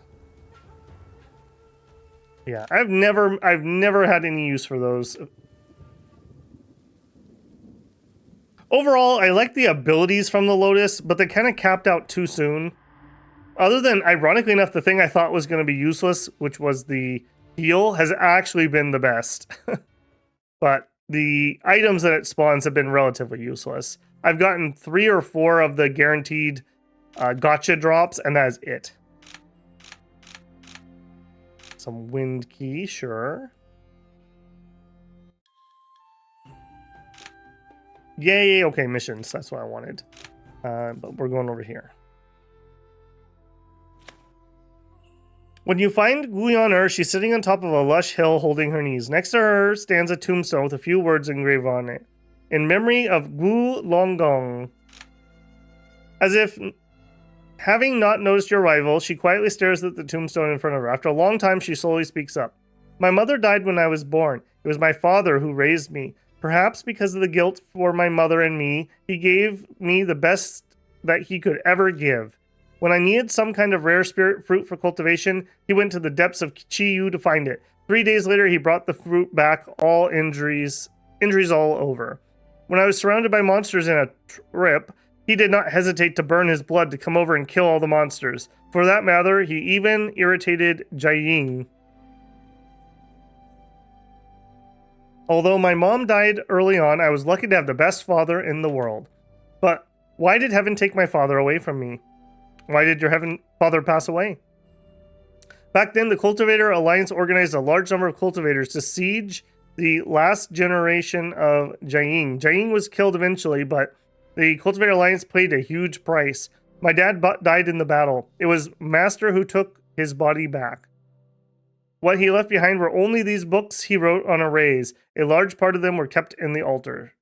Yeah, I've never had any use for those. Overall, I like the abilities from the Lotus, but they kind of capped out too soon. Other than, ironically enough, the thing I thought was going to be useless, which was the heal, has actually been the best. But the items that it spawns have been relatively useless. I've gotten 3 or 4 of the guaranteed gotcha drops, and that is it. Some wind key, sure. Yay, okay, missions. That's what I wanted. But we're going over here. When you find Guyaner, she's sitting on top of a lush hill holding her knees. Next to her stands a tombstone with a few words engraved on it. In memory of Gu Longgong. As if having not noticed your arrival, she quietly stares at the tombstone in front of her. After a long time, she slowly speaks up. My mother died when I was born. It was my father who raised me. Perhaps because of the guilt for my mother and me, he gave me the best that he could ever give. When I needed some kind of rare spirit fruit for cultivation, he went to the depths of Qiyu to find it. 3 days later, he brought the fruit back, all injuries all over. When I was surrounded by monsters in a trip, he did not hesitate to burn his blood to come over and kill all the monsters. For that matter, he even irritated Jiaying. Although my mom died early on, I was lucky to have the best father in the world. But why did heaven take my father away from me? Why did your father pass away? Back then, the Cultivator Alliance organized a large number of cultivators to siege the last generation of Jiaying. Jiaying was killed eventually, but the Cultivator Alliance paid a huge price. My dad died in the battle. It was Master who took his body back. What he left behind were only these books he wrote on arrays. A large part of them were kept in the altar.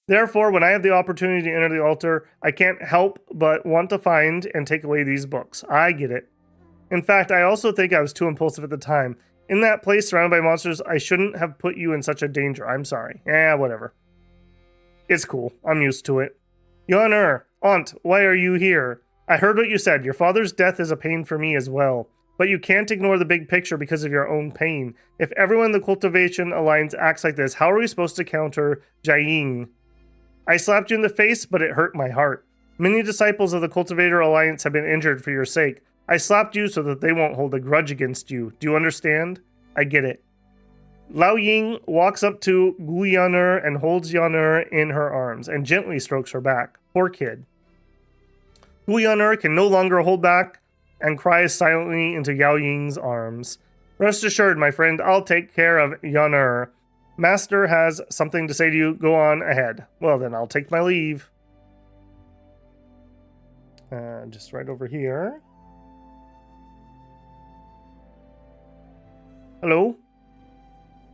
Therefore, when I have the opportunity to enter the altar, I can't help but want to find and take away these books. I get it. In fact, I also think I was too impulsive at the time. In that place, surrounded by monsters, I shouldn't have put you in such a danger. I'm sorry. Whatever. It's cool. I'm used to it. Yoner, Aunt, why are you here? I heard what you said. Your father's death is a pain for me as well. But you can't ignore the big picture because of your own pain. If everyone in the Cultivation Alliance acts like this, how are we supposed to counter Jiaying? I slapped you in the face, but it hurt my heart. Many disciples of the Cultivator Alliance have been injured for your sake. I slapped you so that they won't hold a grudge against you. Do you understand? I get it. Lao Ying walks up to Guyaner and holds Yaner in her arms and gently strokes her back. Poor kid. Guyaner can no longer hold back and cries silently into Yao Ying's arms. Rest assured, my friend, I'll take care of Yaner. Master has something to say to you. Go on ahead. Well, then I'll take my leave. Just right over here. Hello?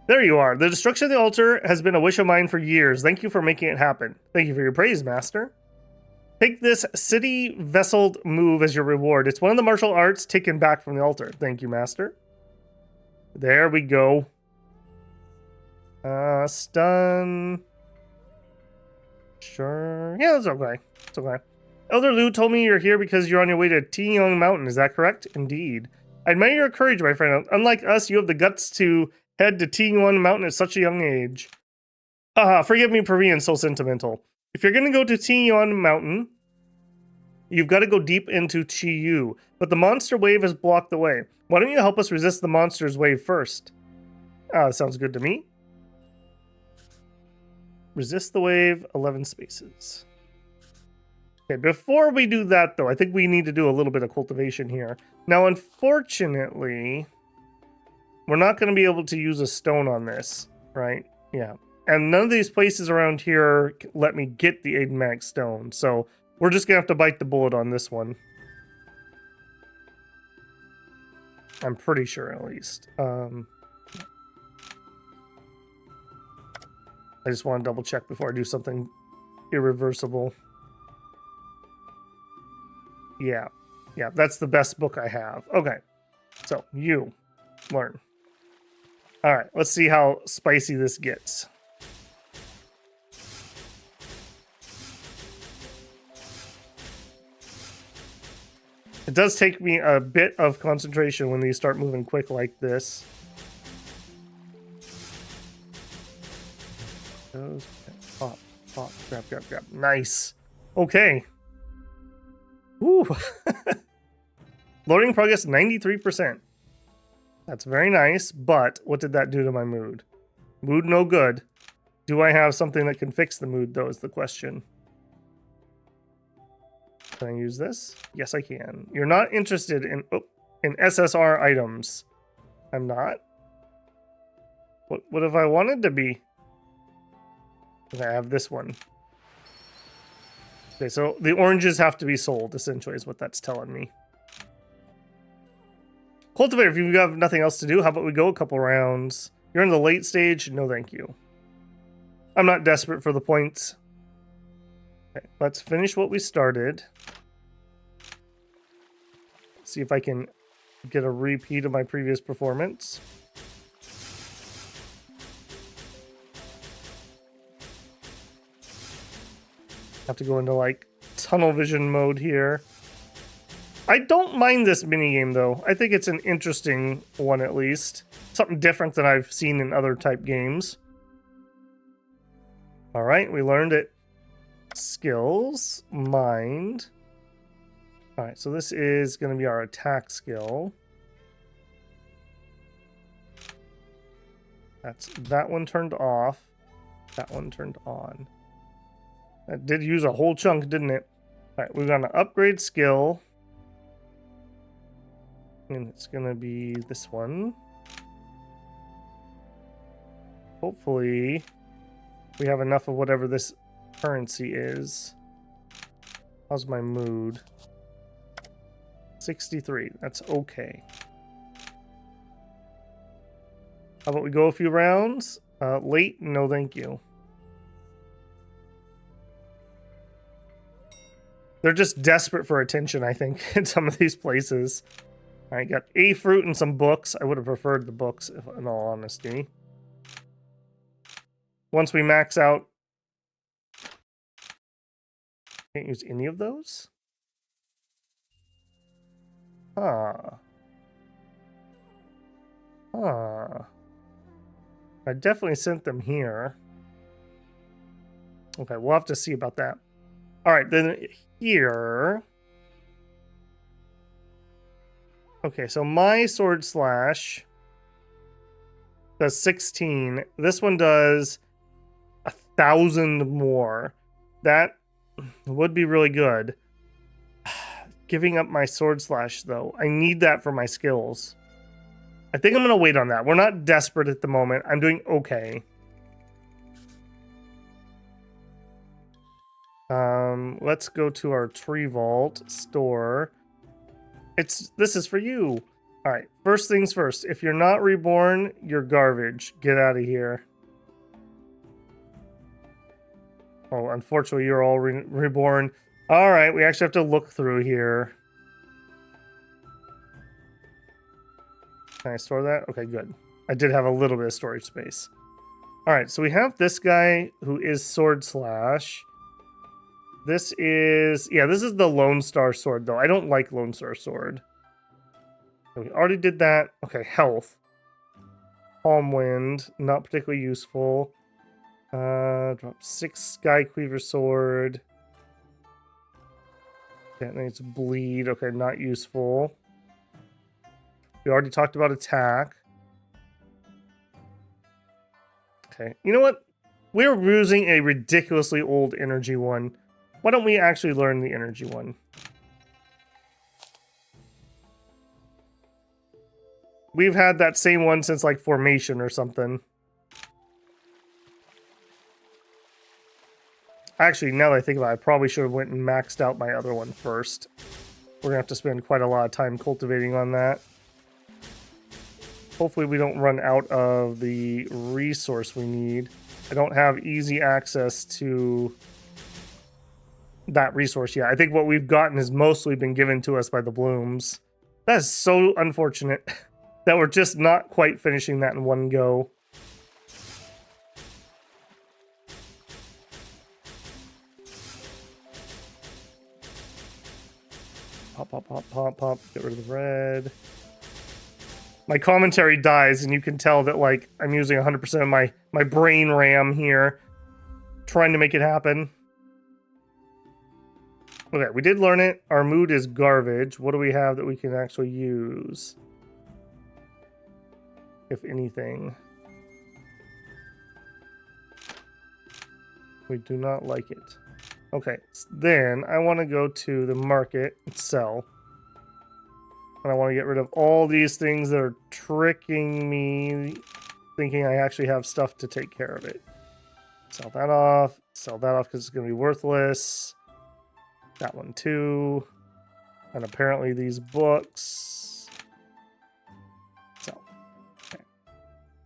There you are. The destruction of the altar has been a wish of mine for years. Thank you for making it happen. Thank you for your praise, Master. Take this city-vesseled move as your reward. It's one of the martial arts taken back from the altar. Thank you, Master. There we go. Stun. Sure. Yeah, that's okay. It's okay. Elder Liu told me you're here because you're on your way to Tianyong Mountain. Is that correct? Indeed. I admire your courage, my friend. Unlike us, you have the guts to head to Tianyong Mountain at such a young age. Forgive me for being so sentimental. If you're going to go to Tianyong Mountain, you've got to go deep into Qiyu. But the monster wave has blocked the way. Why don't you help us resist the monster's wave first? Sounds good to me. Resist the wave, 11 spaces. Okay, before we do that, though, I think we need to do a little bit of cultivation here. Now, unfortunately, we're not going to be able to use a stone on this, right? Yeah. And none of these places around here let me get the Aiden stone, so we're just going to have to bite the bullet on this one. I'm pretty sure, at least. I just want to double check before I do something irreversible. Yeah. Yeah, that's the best book I have. Okay. So, you learn. All right, let's see how spicy this gets. It does take me a bit of concentration when these start moving quick like this. Pop, pop, grab, grab, grab. Nice. Okay. Ooh. Loading progress 93%. That's very nice, but what did that do to my mood? Mood no good. Do I have something that can fix the mood, though, is the question. Can I use this? Yes, I can. You're not interested in SSR items. I'm not. What if I wanted to be? I have this one. Okay, so the oranges have to be sold, essentially, is what that's telling me. Cultivator, if you have nothing else to do, how about we go a couple rounds? You're in the late stage? No, thank you. I'm not desperate for the points. Okay, let's finish what we started. See if I can get a repeat of my previous performance. Have to go into like tunnel vision mode here. I don't mind this minigame though. I think it's an interesting one at least. Something different than I've seen in other type games. All right, we learned it. Skills, mind. All right, so this is going to be our attack skill. That's that one turned off. That one turned on. That did use a whole chunk, didn't it? All right, we're going to upgrade skill. And it's going to be this one. Hopefully, we have enough of whatever this currency is. How's my mood? 63. That's okay. How about we go a few rounds? Late? No, thank you. They're just desperate for attention, I think, in some of these places. All right, got a fruit and some books. I would have preferred the books, in all honesty. Once we max out... Can't use any of those? Huh. I definitely sent them here. Okay, we'll have to see about that. All right, then here... Okay, so my sword slash does 16. This one does 1,000 more. That would be really good. Giving up my sword slash, though. I need that for my skills. I think I'm going to wait on that. We're not desperate at the moment. I'm doing okay. Let's go to our tree vault store. This is for you. All right, first things first. If you're not reborn, you're garbage. Get out of here. Oh, unfortunately, you're all reborn. All right, we actually have to look through here. Can I store that? Okay, good. I did have a little bit of storage space. All right, so we have this guy who is sword slash. This is, yeah, this is the Lone Star Sword, though. I don't like Lone Star Sword. We already did that. Okay, health. Palm Wind, not particularly useful. Drop 6 Sky Cleaver Sword. That needs bleed. Okay, not useful. We already talked about attack. Okay, you know what? we're using a ridiculously old energy one. Why don't we actually learn the energy one? We've had that same one since like formation or something. Actually, now that I think about it, I probably should have went and maxed out my other one first. We're gonna have to spend quite a lot of time cultivating on that. Hopefully we don't run out of the resource we need. I don't have easy access to that resource yet. I think what we've gotten has mostly been given to us by the blooms. That is so unfortunate that we're just not quite finishing that in one go. Pop, pop, pop, pop, pop. Get rid of the red. My commentary dies, and you can tell that, like, I'm using 100% of my brain RAM here, trying to make it happen. Okay, we did learn it. Our mood is garbage. What do we have that we can actually use? If anything. We do not like it. Okay, then I want to go to the market and sell. And I want to get rid of all these things that are tricking me, thinking I actually have stuff to take care of it. Sell that off because it's going to be worthless. That one too. And apparently these books. So, okay.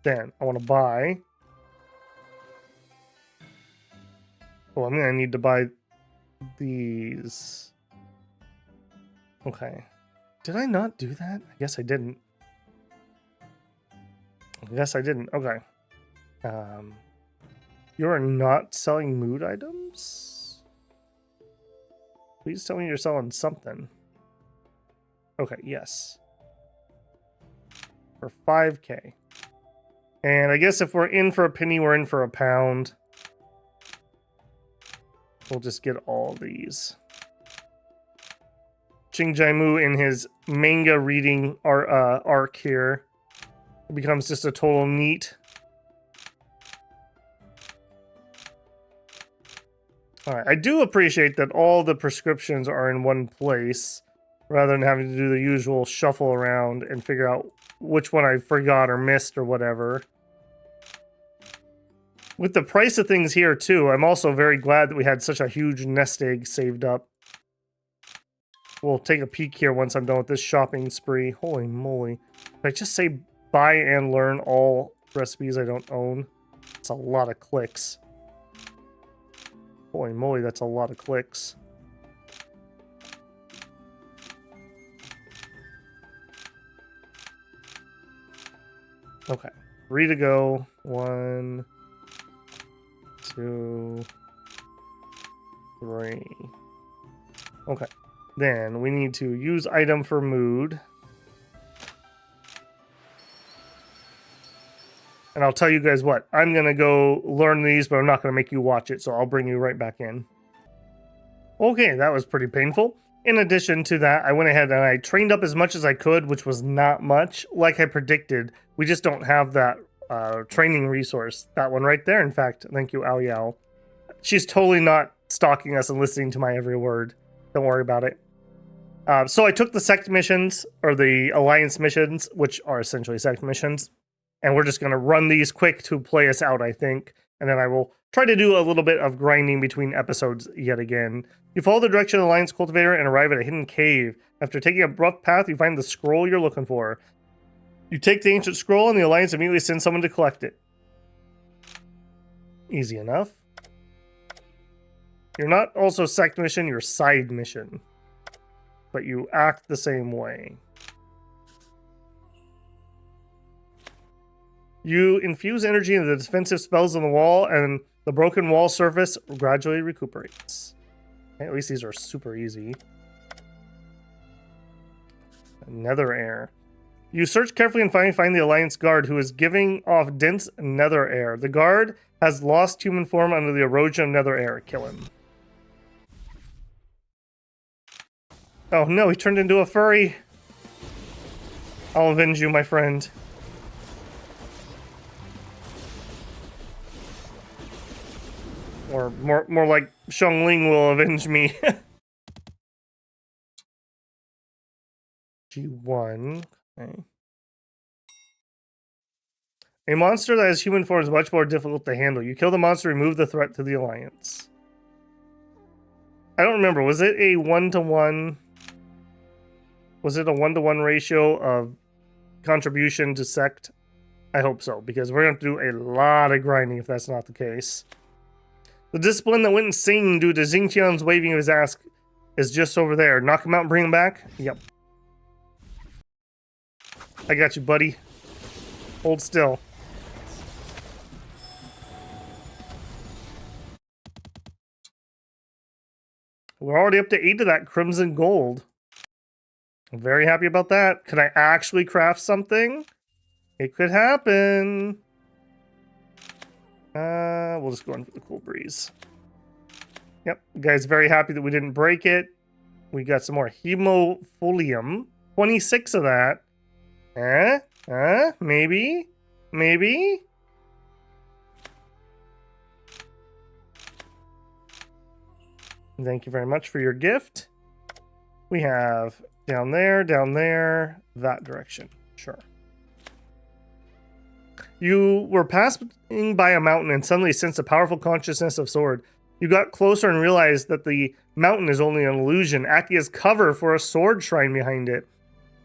Then I want to buy. Oh, I'm going to need to buy these. Okay. Did I not do that? I guess I didn't. Okay. You're not selling mood items? Please tell me you're selling something. Okay, yes. For 5k. And I guess if we're in for a penny, we're in for a pound. We'll just get all these. Cheng in his manga reading arc here. It becomes just a total neat. Alright, I do appreciate that all the prescriptions are in one place, rather than having to do the usual shuffle around and figure out which one I forgot or missed or whatever. With the price of things here, too, I'm also very glad that we had such a huge nest egg saved up. We'll take a peek here once I'm done with this shopping spree. Holy moly. Did I just say buy and learn all recipes I don't own? It's a lot of clicks. Holy moly, that's a lot of clicks. Okay. 3 to go. 1... 2, 3. Okay. Then we need to use item for mood. And I'll tell you guys what, I'm going to go learn these, but I'm not going to make you watch it, so I'll bring you right back in. Okay, that was pretty painful. In addition to that, I went ahead and I trained up as much as I could, which was not much. Like I predicted, we just don't have that training resource. That one right there, in fact. Thank you, Ao Yao. She's totally not stalking us and listening to my every word. Don't worry about it. So I took the Sect missions, or the Alliance missions, which are essentially Sect missions, and we're just going to run these quick to play us out, I think. And then I will try to do a little bit of grinding between episodes yet again. You follow the direction of the Alliance Cultivator and arrive at a hidden cave. After taking a rough path, you find the scroll you're looking for. You take the ancient scroll, and the Alliance immediately sends someone to collect it. Easy enough. You're not also Sect mission, you're side mission. But you act the same way. You infuse energy into the defensive spells on the wall, and the broken wall surface gradually recuperates. Okay, at least these are super easy. Nether air. You search carefully and finally find the Alliance guard who is giving off dense nether air. The guard has lost human form under the erosion of nether air. Kill him. Oh no, he turned into a furry. I'll avenge you, my friend. Or more like Xiangling will avenge me. G1. Okay. A monster that has human form is much more difficult to handle. You kill the monster, remove the threat to the Alliance. I don't remember. Was it a 1-to-1? Was it a 1-to-1 ratio of contribution to Sect? I hope so, because we're going to do a lot of grinding if that's not the case. The discipline that went insane due to Xingqian's waving of his ass is just over there. Knock him out and bring him back? Yep. I got you, buddy. Hold still. We're already up to 8 of that crimson gold. I'm very happy about that. Can I actually craft something? It could happen. We'll just go in for the cool breeze. Yep, guys, very happy that we didn't break it. We got some more hemofolium. 26 of that. Maybe? Maybe? Thank you very much for your gift. We have down there, that direction. Sure. You were passing by a mountain and suddenly sensed a powerful consciousness of sword. You got closer and realized that the mountain is only an illusion, acting as cover for a sword shrine behind it.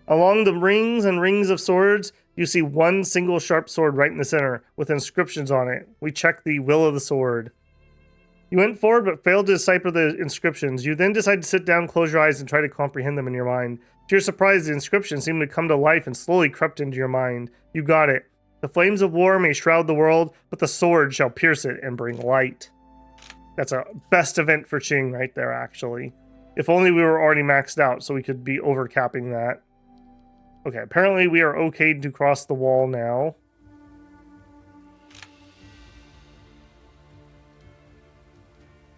Along the rings and rings of swords, you see one single sharp sword right in the center, with inscriptions on it. We checked the will of the sword. You went forward but failed to decipher the inscriptions. You then decided to sit down, close your eyes, and try to comprehend them in your mind. To your surprise, the inscriptions seemed to come to life and slowly crept into your mind. You got it. The flames of war may shroud the world, but the sword shall pierce it and bring light. That's a best event for Cheng right there, actually. If only we were already maxed out so we could be overcapping that. Okay, apparently we are okay to cross the wall now.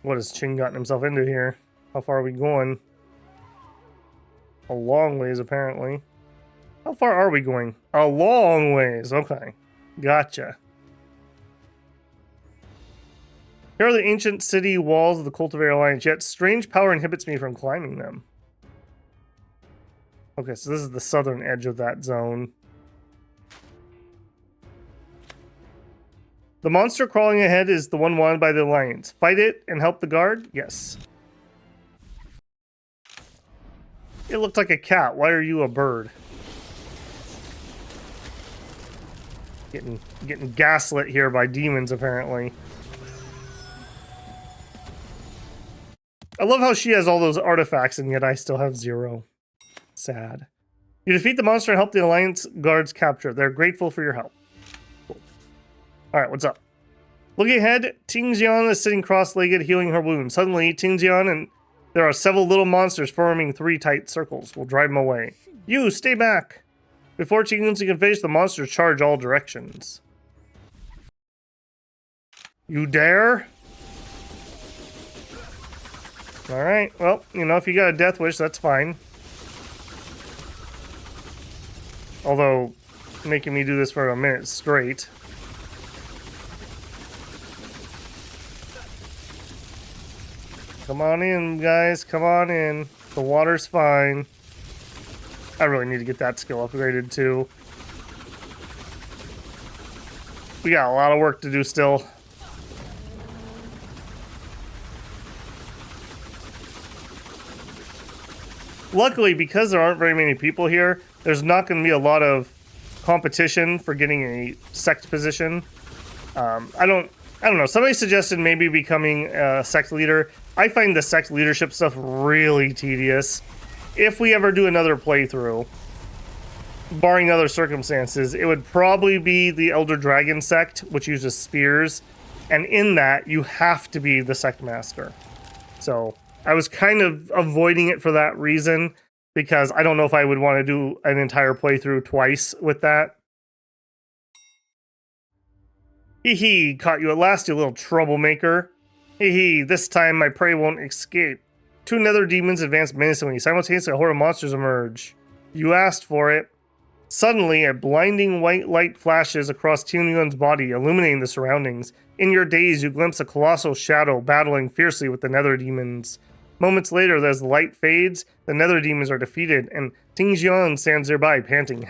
What has Cheng gotten himself into here? How far are we going? A long ways, apparently. How far are we going? A long ways. Okay. Gotcha. Here are the ancient city walls of the Cultivator Alliance, yet strange power inhibits me from climbing them. Okay, so this is the southern edge of that zone. The monster crawling ahead is the one wanted by the Alliance. Fight it and help the guard? Yes. It looked like a cat. Why are you a bird? Getting gaslit here by demons, apparently. I love how she has all those artifacts, and yet I still have 0. Sad. You defeat the monster and help the Alliance guards capture. They're grateful for your help. Cool. Alright, what's up? Looking ahead, Tingxian is sitting cross-legged, healing her wound. Suddenly, Tingxian and there are several little monsters forming 3 tight circles. We'll drive them away. You, stay back! Before Tingxian can finish, the monsters charge all directions. You dare? Alright, well, you know, if you got a death wish, that's fine. Although, making me do this for a minute straight. Come on in, guys. Come on in. The water's fine. I really need to get that skill upgraded, too. We got a lot of work to do still. Luckily, because there aren't very many people here, there's not going to be a lot of competition for getting a sect position. I don't know. Somebody suggested maybe becoming a sect leader. I find the sect leadership stuff really tedious. If we ever do another playthrough, barring other circumstances, it would probably be the Elder Dragon sect, which uses spears. And in that, you have to be the sect master. So I was kind of avoiding it for that reason, because I don't know if I would want to do an entire playthrough twice with that. Hee hee, caught you at last, you little troublemaker. Hee hee, this time my prey won't escape. 2 nether demons advance menacingly. Simultaneously, a horde of monsters emerge. You asked for it. Suddenly, a blinding white light flashes across Tianyuan's body, illuminating the surroundings. In your daze, you glimpse a colossal shadow battling fiercely with the nether demons. Moments later, as the light fades, the nether demons are defeated, and Tingxian stands nearby, panting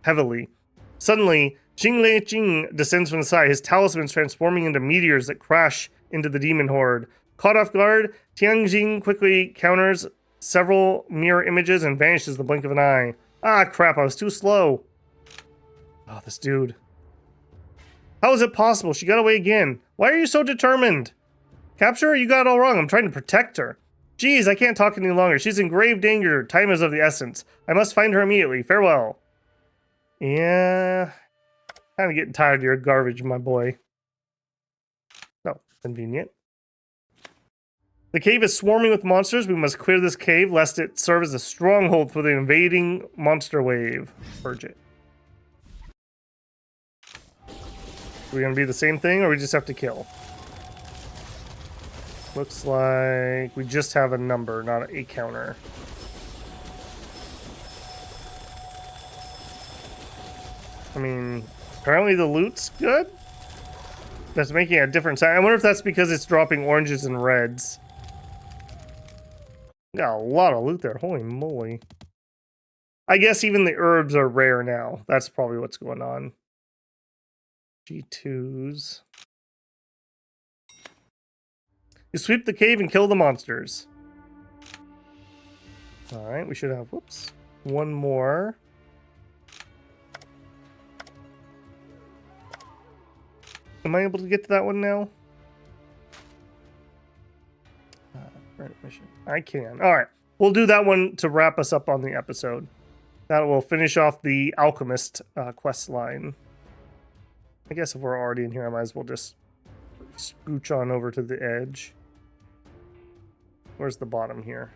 heavily. Suddenly, Xinglei Jing descends from the sky, his talismans transforming into meteors that crash into the demon horde. Caught off guard, Tianjing quickly counters several mirror images and vanishes the blink of an eye. Ah, crap, I was too slow. Oh, this dude. How is it possible? She got away again. Why are you so determined? Capture her? You got it all wrong. I'm trying to protect her. Geez, I can't talk any longer. She's in grave danger. Time is of the essence. I must find her immediately. Farewell. Yeah. Kind of getting tired of your garbage, my boy. Oh, convenient. The cave is swarming with monsters. We must clear this cave, lest it serve as a stronghold for the invading monster wave. Purge it. Are we going to be the same thing, or we just have to kill? Looks like we just have a number, not a counter. I mean, apparently the loot's good? That's making a difference. I wonder if that's because it's dropping oranges and reds. Got a lot of loot there. Holy moly. I guess even the herbs are rare now. That's probably what's going on. G2s. You sweep the cave and kill the monsters. Alright, we should have, whoops, one more. Am I able to get to that one now? Mission. I can. Alright, we'll do that one to wrap us up on the episode. That will finish off the Alchemist quest line. I guess if we're already in here, I might as well just scooch on over to the edge. Where's the bottom here?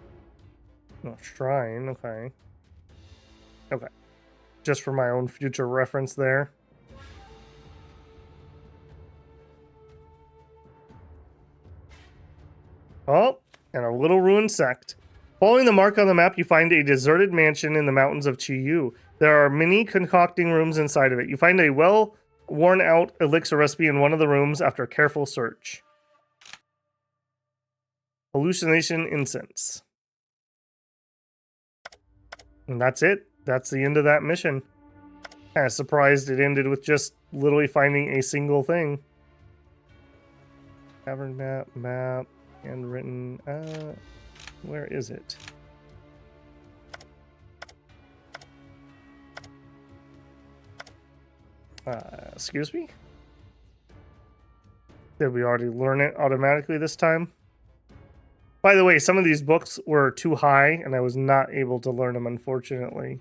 Oh, shrine. Okay. Okay. Just for my own future reference there. Oh, and a little ruined sect. Following the mark on the map, you find a deserted mansion in the mountains of Qiyu. There are many concocting rooms inside of it. You find a well-worn-out elixir recipe in one of the rooms after a careful search. Hallucination incense. And that's it. That's the end of that mission. Kind of surprised it ended with just literally finding a single thing. Cavern map, handwritten. Where is it? Excuse me? Did we already learn it automatically this time? By the way, some of these books were too high, and I was not able to learn them, unfortunately.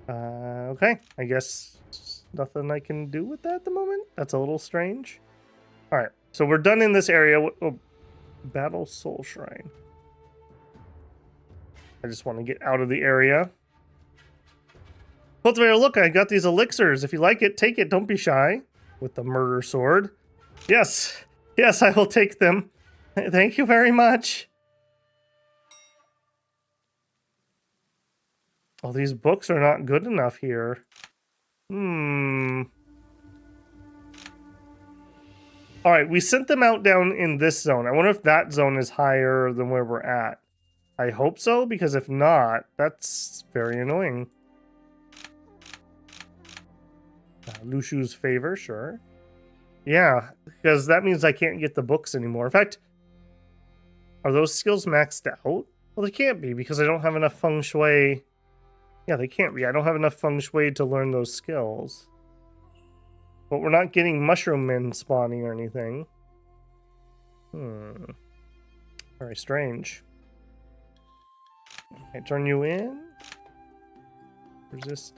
Okay, I guess nothing I can do with that at the moment. That's a little strange. Alright, so we're done in this area. Oh, Battle Soul Shrine. I just want to get out of the area. Cultivator, look, I got these elixirs. If you like it, take it. Don't be shy. With the murder sword. Yes. Yes, I will take them. Thank you very much. Oh, these books are not good enough here. Alright, we sent them out down in this zone. I wonder if that zone is higher than where we're at. I hope so, because if not, that's very annoying. Lushu's favor, sure. Yeah, because that means I can't get the books anymore. In fact, are those skills maxed out? Well, they can't be, because I don't have enough feng shui. Yeah, they can't be. I don't have enough feng shui to learn those skills. But we're not getting mushroom men spawning or anything. Very strange. Okay, turn you in. Resist.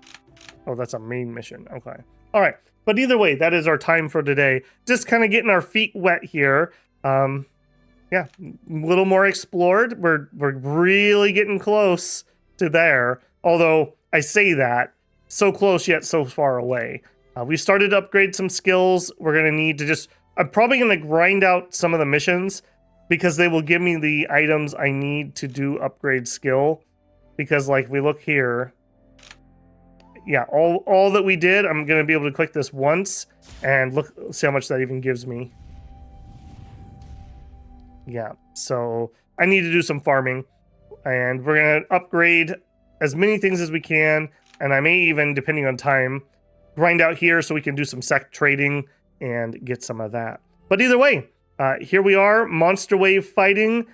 Oh, that's a main mission. Okay. All right. But either way, that is our time for today. Just kind of getting our feet wet here. Yeah, a little more explored. We're really getting close to there. Although I say that, so close yet so far away. We started to upgrade some skills. We're going to need to just... I'm probably going to grind out some of the missions because they will give me the items I need to do upgrade skill. Because, like, we look here, yeah, all that we did, I'm going to be able to click this once and look, see how much that even gives me. Yeah, so I need to do some farming, and we're going to upgrade as many things as we can, and I may even, depending on time, grind out here so we can do some sect trading and get some of that. But either way, here we are, monster wave fighting.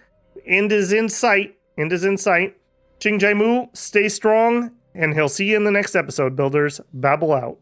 End is in sight. End is in sight. Ching Jai Mu, stay strong, and he'll see you in the next episode, builders. Babble out.